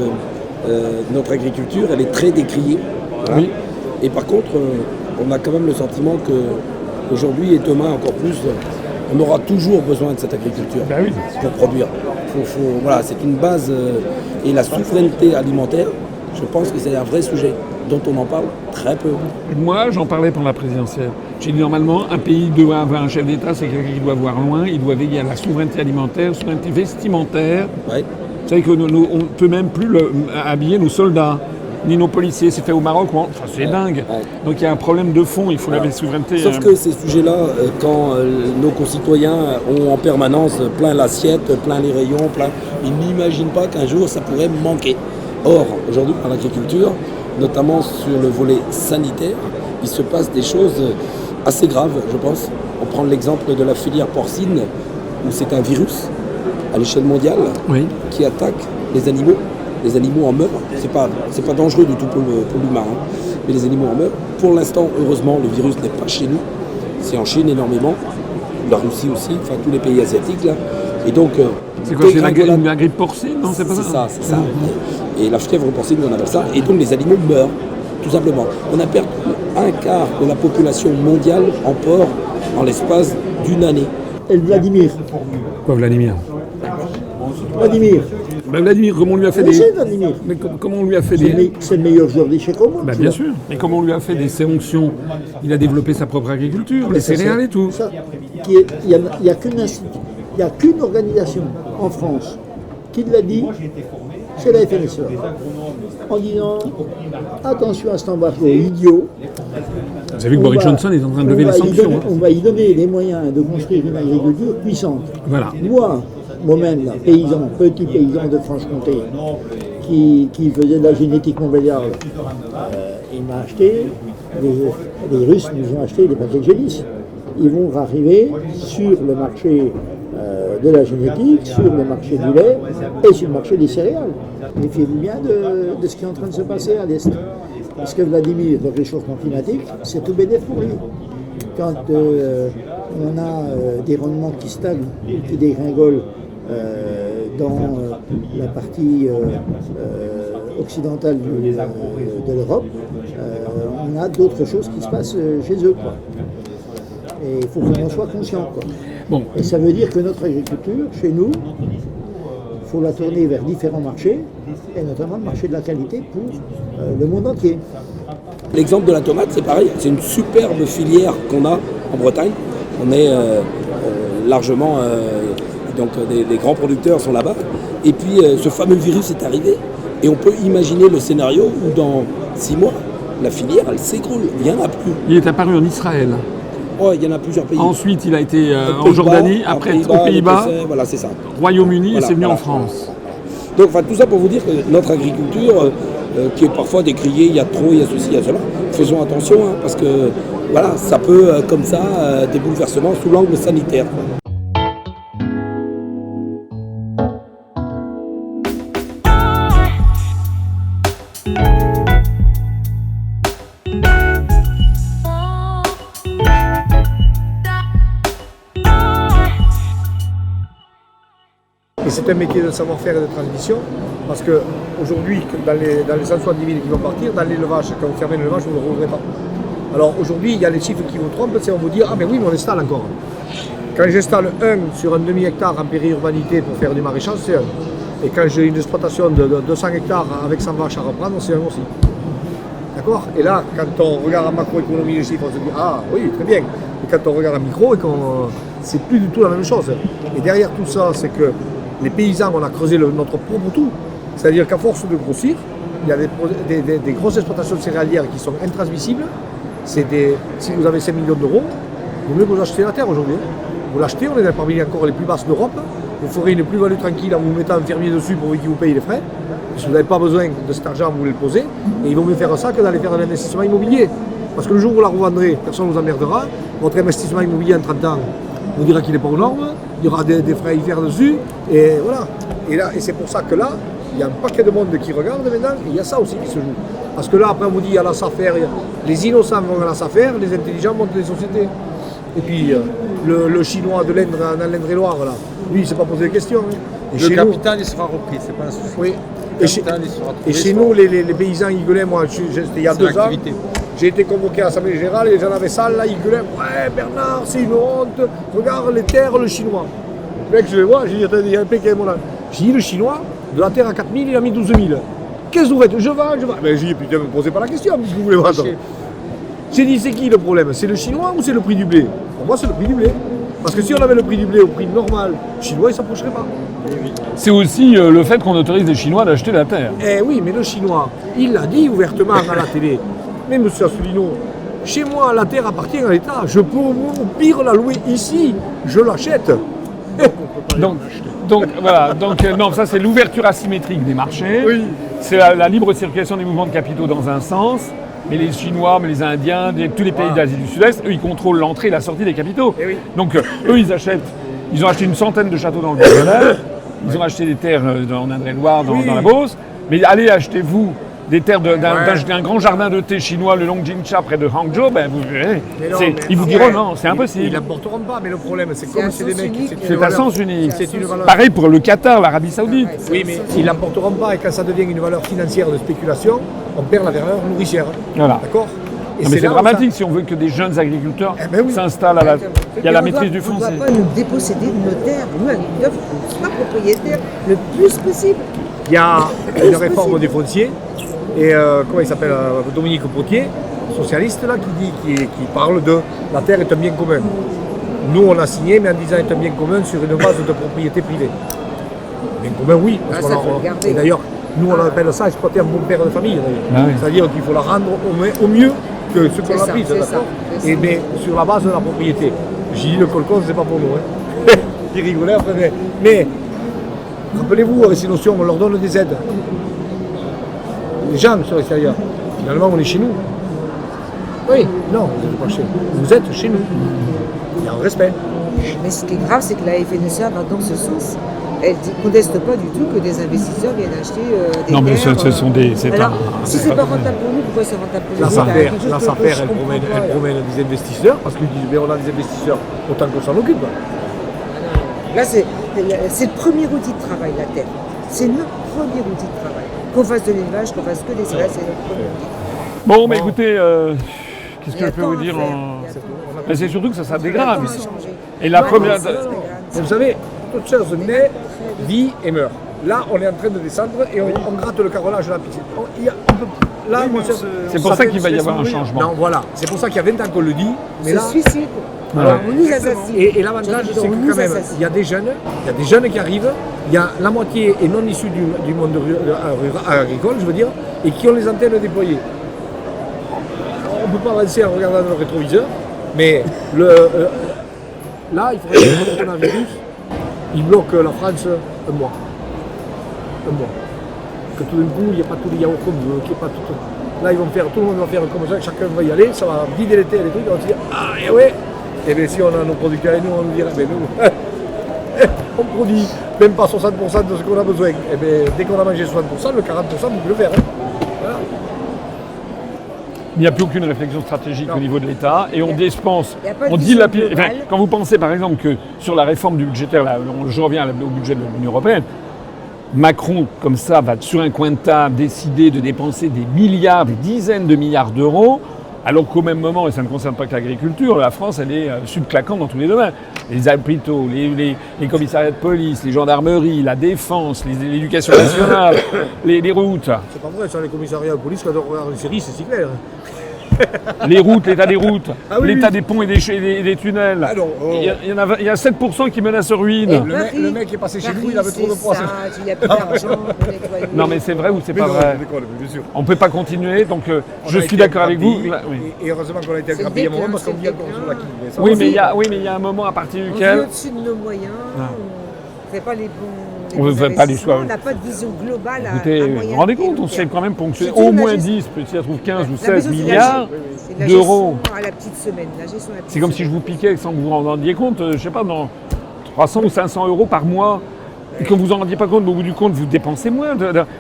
Speaker 7: notre agriculture, elle est très décriée. Voilà. Oui. Et par contre, on a quand même le sentiment que aujourd'hui et demain encore plus, on aura toujours besoin de cette agriculture pour produire. Voilà, c'est une base. Et la souveraineté alimentaire, je pense que c'est un vrai sujet dont on en parle très peu.
Speaker 1: Moi, j'en parlais pendant la présidentielle. J'ai dit normalement, un pays doit avoir un chef d'État, c'est quelqu'un qui doit voir loin, il doit veiller à la souveraineté alimentaire, souveraineté vestimentaire. Ouais. Vous savez qu'on ne peut même plus habiller nos soldats. Ni nos policiers, c'est fait au Maroc, c'est dingue. Ouais. Donc il y a un problème de fond, il faut la souveraineté.
Speaker 7: Sauf que ces sujets-là, quand nos concitoyens ont en permanence plein l'assiette, plein les rayons, ils n'imaginent pas qu'un jour ça pourrait manquer. Or, aujourd'hui, dans l'agriculture, notamment sur le volet sanitaire, il se passe des choses assez graves, je pense. On prend l'exemple de la filière porcine, où c'est un virus à l'échelle mondiale qui attaque les animaux. Les animaux en meurent, c'est pas dangereux du tout pour l'humain, mais les animaux en meurent. Pour l'instant, heureusement, le virus n'est pas chez nous, c'est en Chine énormément, la Russie aussi, enfin tous les pays asiatiques là. Et donc,
Speaker 1: c'est quoi, c'est la grippe porcine, non? C'est pas ça.
Speaker 7: C'est ça. Et la fièvre porcine, on appelle ça. Et donc les animaux meurent, tout simplement. On a perdu 1/4 de la population mondiale en porc en l'espace d'une année.
Speaker 5: Et Vladimir.
Speaker 1: Quoi, Vladimir?
Speaker 5: Vladimir,
Speaker 1: comment on lui a fait comment on lui a fait
Speaker 5: C'est le meilleur joueur d'échecs au monde.
Speaker 1: Bien sûr. Mais comment on lui a fait des sanctions? Il a développé sa propre agriculture, les céréales et tout.
Speaker 5: Il n'y a qu'une organisation en France qui l'a dit, c'est la FNSEA. En disant attention à cet embargo idiot.
Speaker 1: Vous avez vu que Boris Johnson est en train de lever les sanctions.
Speaker 5: On va y donner les moyens de construire une agriculture puissante.
Speaker 1: Voilà.
Speaker 5: Moi-même, petit paysan de Franche-Comté, qui faisait de la génétique montbéliarde, il m'a acheté, les Russes nous ont acheté des paquets de gélis. Ils vont arriver sur le marché de la génétique, sur le marché du lait et sur le marché des céréales. Méfiez-vous bien de ce qui est en train de se passer à l'Est. Parce que Vladimir, le réchauffement climatique, c'est tout bénéf pour lui. Quand on a des rendements qui stagnent ou qui dégringolent dans la partie occidentale de l'Europe, on a d'autres choses qui se passent chez eux. Et il faut qu'on en soit conscient. Bon. Et ça veut dire que notre agriculture, chez nous, il faut la tourner vers différents marchés, et notamment le marché de la qualité pour le monde entier.
Speaker 7: L'exemple de la tomate, c'est pareil, c'est une superbe filière qu'on a en Bretagne. On est largement, donc des grands producteurs sont là-bas. Et puis ce fameux virus est arrivé, et on peut imaginer le scénario où dans 6 mois, la filière, elle s'écroule, il n'y en a plus.
Speaker 1: Il est apparu en Israël.
Speaker 7: Oh, il y en a plusieurs pays.
Speaker 1: Ensuite, il a été en Jordanie, après aux Pays-Bas,
Speaker 7: voilà, c'est ça.
Speaker 1: Royaume-Uni, et c'est venu en France.
Speaker 7: Donc, tout ça pour vous dire que notre agriculture, qui est parfois décriée, il y a trop, il y a ceci, il y a cela, faisons attention, parce que voilà, ça peut, comme ça, des bouleversements sous l'angle sanitaire.
Speaker 2: Et c'est un métier de savoir-faire et de transmission, parce qu'aujourd'hui, dans les 170 000 qui vont partir, dans l'élevage, quand vous fermez l'élevage, vous ne le roulerez pas. Alors aujourd'hui, il y a les chiffres qui vous trompent, c'est on vous dit « Ah mais oui, mais on installe encore ». Quand j'installe 1 sur un demi-hectare en périurbanité pour faire du maraîchage, c'est 1. Et quand j'ai une exploitation de 200 hectares avec 100 vaches à reprendre, c'est 1 aussi. D'accord? Et là, quand on regarde en macroéconomie les chiffres, on se dit ah oui, très bien. Et quand on regarde en micro, c'est plus du tout la même chose. Et derrière tout ça, c'est que les paysans, on a creusé notre propre trou. C'est-à-dire qu'à force de grossir, il y a des grosses exploitations céréalières qui sont intransmissibles. Si vous avez 5 millions d'euros, il vaut mieux que vous achetez la terre aujourd'hui. Vous l'achetez, on est parmi encore les plus basses d'Europe. Vous ferez une plus-value tranquille en vous mettant un fermier dessus pour qu'il vous paye les frais. Si vous n'avez pas besoin de cet argent, vous voulez le poser. Et il vaut mieux faire ça que d'aller faire un investissement immobilier. Parce que le jour où vous la revendrez, personne ne vous emmerdera. Votre investissement immobilier en 30 ans vous dira qu'il n'est pas aux normes. Il y aura des frais à y faire dessus. Et voilà. Et c'est pour ça que là, il y a un paquet de monde qui regarde maintenant. Et il y a ça aussi qui se joue. Parce que là, après, on vous dit, il y a la SAFER. Les innocents vont à la SAFER, les intelligents montent les sociétés. Et puis, le Chinois de l'Indre, dans l'Indre-et-Loire, là, lui, il ne s'est pas posé de questions. Et
Speaker 3: le capital, il sera repris, c'est pas un souci.
Speaker 2: Oui. Et chez nous, les paysans, ils gueulaient, moi, c'était il y a 2 ans. J'ai été convoqué à l'Assemblée Générale et les gens avaient ça, là, ils gueulaient. Ouais, Bernard, c'est une honte. Regarde les terres, le Chinois. Le mec, je le vois, j'ai dit, il y a un mec qui est mon âge. J'ai dit, le Chinois, de la terre à 4 000, il a mis 12 000. Qu'est-ce que vous faites? Je vends. Mais j'ai dit, putain, ne me posez pas la question, puisque vous voulez vendre. J'ai dit, c'est qui le problème? C'est le Chinois ou c'est le prix du blé? Pour moi, c'est le prix du blé. Parce que si on avait le prix du blé au prix normal, le Chinois, il ne s'approcherait pas.
Speaker 1: C'est aussi le fait qu'on autorise les Chinois d'acheter la terre.
Speaker 2: Eh oui, mais le Chinois, il l'a dit ouvertement à la télé. Mais monsieur Asselineau, chez moi, la terre appartient à l'État. Je peux au pire la louer ici. Je l'achète.
Speaker 1: Donc voilà, non, ça c'est l'ouverture asymétrique des marchés.
Speaker 2: Oui.
Speaker 1: C'est la libre circulation des mouvements de capitaux dans un sens. Mais les Chinois, mais les Indiens, tous les pays d'Asie du Sud-Est, eux, ils contrôlent l'entrée et la sortie des capitaux.
Speaker 2: Oui.
Speaker 1: Donc, eux, ils ont acheté une centaine de châteaux dans le Beaujolais, ils ont acheté des terres en Indre-et-Loire, dans la Beauce, mais allez, achetez-vous des terres d'un grand jardin de thé chinois, le Longjingcha, près de Hangzhou, ben vous verrez. Ils vous diront non, c'est impossible.
Speaker 2: Ils n'apporteront pas, mais le problème, c'est comme c'est des mecs.
Speaker 1: C'est un sens unique.
Speaker 2: C'est une valeur.
Speaker 1: Pareil pour le Qatar, l'Arabie Saoudite.
Speaker 2: Oui, mais ils n'apporteront pas, et quand ça devient une valeur financière de spéculation, on perd la valeur nourricière.
Speaker 1: Voilà.
Speaker 2: D'accord?
Speaker 1: Mais c'est dramatique si on veut que des jeunes agriculteurs s'installent il y a la maîtrise du foncier.
Speaker 4: On ne doit pas nous déposséder de nos terres. Nous, agriculteurs, il faut qu'on soit propriétaires le plus possible.
Speaker 2: Il y a une réforme des fonciers, et comment il s'appelle, Dominique Potier, socialiste, là, qui parle de la terre est un bien commun. Nous, on a signé, mais en disant est un bien commun sur une base de propriété privée. Bien commun, oui. Et d'ailleurs, nous, on appelle ça exploiter un bon père de famille. C'est-à-dire qu'il faut la rendre au mieux que ce qu'on a pris, d'accord? Mais sur la base de la propriété. J'ai dit le colcon, c'est pas pour nous. Hein. Ils rigolaient après. Mais rappelez-vous, avec ces notions, on leur donne des aides. Les gens sur l'extérieur. Finalement, on est chez nous. Oui, non, vous n'êtes pas chez nous. Vous êtes chez nous. Il y a un respect.
Speaker 4: Mais ce qui est grave, c'est que la FNSEA va dans ce sens. Elle ne conteste pas du tout que des investisseurs viennent acheter des
Speaker 1: non, mais
Speaker 4: terres.
Speaker 1: ce sont des.
Speaker 4: Alors, si c'est pas rentable pour nous, pourquoi c'est rentable pour nous?
Speaker 2: La SAFER, elle promène des investisseurs, parce qu'ils disent, mais on a des investisseurs, autant qu'on s'en occupe.
Speaker 4: Là, c'est le premier outil de travail, la terre. C'est notre premier outil de travail. Qu'on fasse de l'élevage, qu'on fasse que des céréales, c'est notre premier outil.
Speaker 1: Bon, mais écoutez, qu'est-ce que je peux vous dire Mais c'est surtout que ça dégrade. Et la première.
Speaker 2: Vous savez, toute chose naît, vit et meurt. Là, on est en train de descendre et on gratte le carrelage de la piscine.
Speaker 1: C'est pour ça qu'il va y avoir un changement.
Speaker 2: Non, voilà. C'est pour ça qu'il y a 20 ans qu'on le dit. Mais là,
Speaker 4: suicide.
Speaker 2: Voilà.
Speaker 4: On nous assassine.
Speaker 2: Et l'avantage, c'est que quand même, il y a des jeunes qui arrivent, il y a la moitié est non issue du monde agricole, je veux dire, et qui ont les antennes déployées. On ne peut pas avancer en regardant le rétroviseur, mais là, il faudrait que le coronavirus, il bloque la France un mois. Que tout d'un coup, il n'y a pas tous les yaourts qu'on veut, qu'il n'y ait pas tout. Là, tout le monde va faire comme ça, chacun va y aller, ça va vider les terres et les trucs, on va se dire, ah, et ouais. Et bien si on a nos producteurs et nous, on nous dirait, mais nous, on produit même pas 60% de ce qu'on a besoin. Et bien dès qu'on a mangé 60%, le 40%, vous pouvez le faire. Hein. Voilà.
Speaker 1: Il n'y a plus aucune réflexion stratégique au niveau de l'État et on dépense, on
Speaker 4: dit
Speaker 1: quand vous pensez par exemple que sur la réforme budgétaire, là, je reviens au budget de l'Union européenne, Macron, comme ça, va sur un coin de table décider de dépenser des milliards, des dizaines de milliards d'euros Alors qu'au même moment, et ça ne concerne pas que l'agriculture, la France, elle est subclaquante dans tous les domaines. Les hôpitaux, les commissariats de police, les gendarmeries, la défense, l'éducation nationale, les routes.
Speaker 2: C'est pas vrai, sur les commissariats de police, quand on regarde les séries, c'est si clair.
Speaker 1: Les routes, l'état des routes,
Speaker 2: Ah oui,
Speaker 1: l'état
Speaker 2: oui.
Speaker 1: des ponts et des tunnels.
Speaker 2: Ah non, oh.
Speaker 1: Il y a 7% qui menacent ruine.
Speaker 2: Le mec est passé chez nous, il avait trop de poids.
Speaker 4: Il n'y a plus d'argent pour nettoyer.
Speaker 1: Non mais c'est vrai ou c'est
Speaker 2: Mais
Speaker 1: pas
Speaker 2: non,
Speaker 1: vrai?
Speaker 2: je déconne, bien sûr.
Speaker 1: On ne peut pas continuer, donc
Speaker 2: On
Speaker 1: je
Speaker 2: a
Speaker 1: suis
Speaker 2: été
Speaker 1: d'accord avec vous.
Speaker 2: agrandi,
Speaker 1: Là, oui.
Speaker 2: Et heureusement qu'on a été agrandi à un moment parce qu'on vit encore sur la quille. Mais ça,
Speaker 1: Oui,
Speaker 2: on
Speaker 1: mais
Speaker 2: vit.
Speaker 1: il y a un moment à partir
Speaker 4: On vit
Speaker 1: duquel...
Speaker 4: au-dessus de nos moyens, on ne fait pas les bons.
Speaker 1: On ne fait pas du
Speaker 4: investissements,
Speaker 1: choix.
Speaker 4: On n'a pas de vision globale à
Speaker 1: Écoutez,
Speaker 4: à
Speaker 1: vous
Speaker 4: moyen
Speaker 1: vous rendez
Speaker 4: et
Speaker 1: compte,
Speaker 4: long
Speaker 1: on s'est
Speaker 4: terme.
Speaker 1: quand même ponctionné
Speaker 4: Surtout
Speaker 1: au
Speaker 4: la
Speaker 1: moins
Speaker 4: gestion-
Speaker 1: 10, peut-être si ça trouve 15 ou
Speaker 4: La
Speaker 1: 16
Speaker 4: maison, c'est la
Speaker 1: milliards
Speaker 4: C'est la
Speaker 1: d'euros.
Speaker 4: gestion à la petite semaine, la gestion à la petite
Speaker 1: C'est comme si je vous piquais sans que vous vous en rendiez compte, je sais pas, dans 300 ou 500 euros par mois. Et que vous en rendiez pas compte, mais au bout du compte, vous dépensez moins.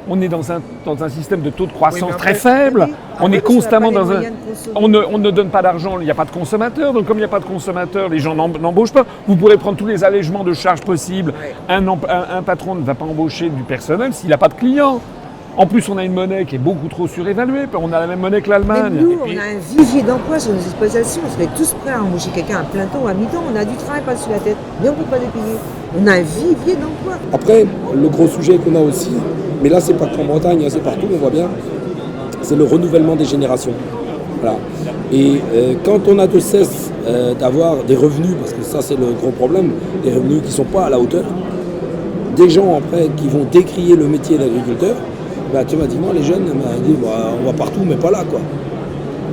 Speaker 1: On est dans un système de taux de croissance
Speaker 2: Oui, mais
Speaker 1: très
Speaker 2: après-
Speaker 1: faible.
Speaker 4: Oui.
Speaker 1: On
Speaker 4: Après,
Speaker 1: est
Speaker 4: parce qu'on n'a
Speaker 1: constamment
Speaker 4: pas les
Speaker 1: dans un...
Speaker 4: moyens de consommer.
Speaker 1: On ne donne pas d'argent, il n'y a pas de consommateurs. Donc comme il n'y a pas de consommateurs, les gens n'embauchent pas. Vous pourrez prendre tous les allègements de charges possibles.
Speaker 4: Ouais.
Speaker 1: Un patron ne va pas embaucher du personnel s'il n'a pas de clients. En plus, on a une monnaie qui est beaucoup trop surévaluée. On a la même monnaie que l'Allemagne.
Speaker 4: Même nous,
Speaker 1: Et puis-
Speaker 4: on a un vivier d'emploi sur nos exploitations. On serait tous prêts à embaucher quelqu'un à plein temps ou à mi-temps. On a du travail par-dessus la tête, mais on ne peut pas les payer. On a un vivier d'emploi.
Speaker 7: Après, le gros sujet qu'on a aussi, mais là c'est pas qu'en Bretagne, hein, c'est partout, on voit bien, c'est le renouvellement des générations. Voilà. Et quand on a de cesse d'avoir des revenus, parce que ça c'est le gros problème, des revenus qui ne sont pas à la hauteur, des gens après qui vont décrier le métier d'agriculteur, bah, tu m'as dit, moi les jeunes, ils disent, bah, on va partout mais pas là quoi.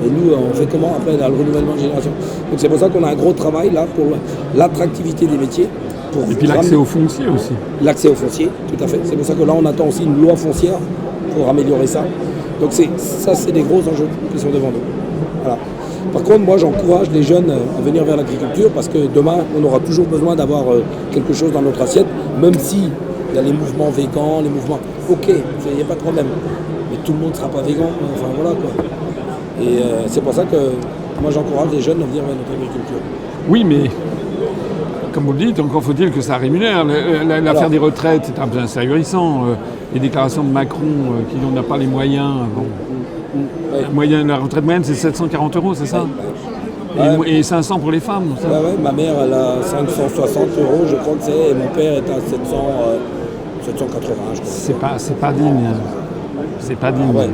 Speaker 7: Et nous, on fait comment après dans le renouvellement de génération? Donc c'est pour ça qu'on a un gros travail là pour l'attractivité des métiers. Pour
Speaker 1: Et puis l'accès au foncier aussi.
Speaker 7: L'accès au foncier, tout à fait. C'est pour ça que là, on attend aussi une loi foncière pour améliorer ça. Donc ça, c'est des gros enjeux qui sont devant nous. Voilà. Par contre, moi, j'encourage les jeunes à venir vers l'agriculture parce que demain, on aura toujours besoin d'avoir quelque chose dans notre assiette, même si il y a les mouvements végans, les mouvements... Ok, il n'y a pas de problème. Mais tout le monde ne sera pas végan. Enfin, voilà, quoi. Et c'est pour ça que moi, j'encourage les jeunes à venir vers notre agriculture.
Speaker 1: Oui, mais comme vous le dites, encore faut-il que ça rémunère. L'affaire des retraites, c'est un peu ahurissant. Les déclarations de Macron qui n'en a pas les moyens. Bon. La retraite moyenne, c'est 740 €, c'est ça? Et 500 pour les femmes. Ça.
Speaker 7: Ouais, ma mère, elle a 560 €, je crois que c'est, et mon père est à 780, je crois.
Speaker 1: C'est pas digne. C'est pas digne.
Speaker 7: Ah ouais.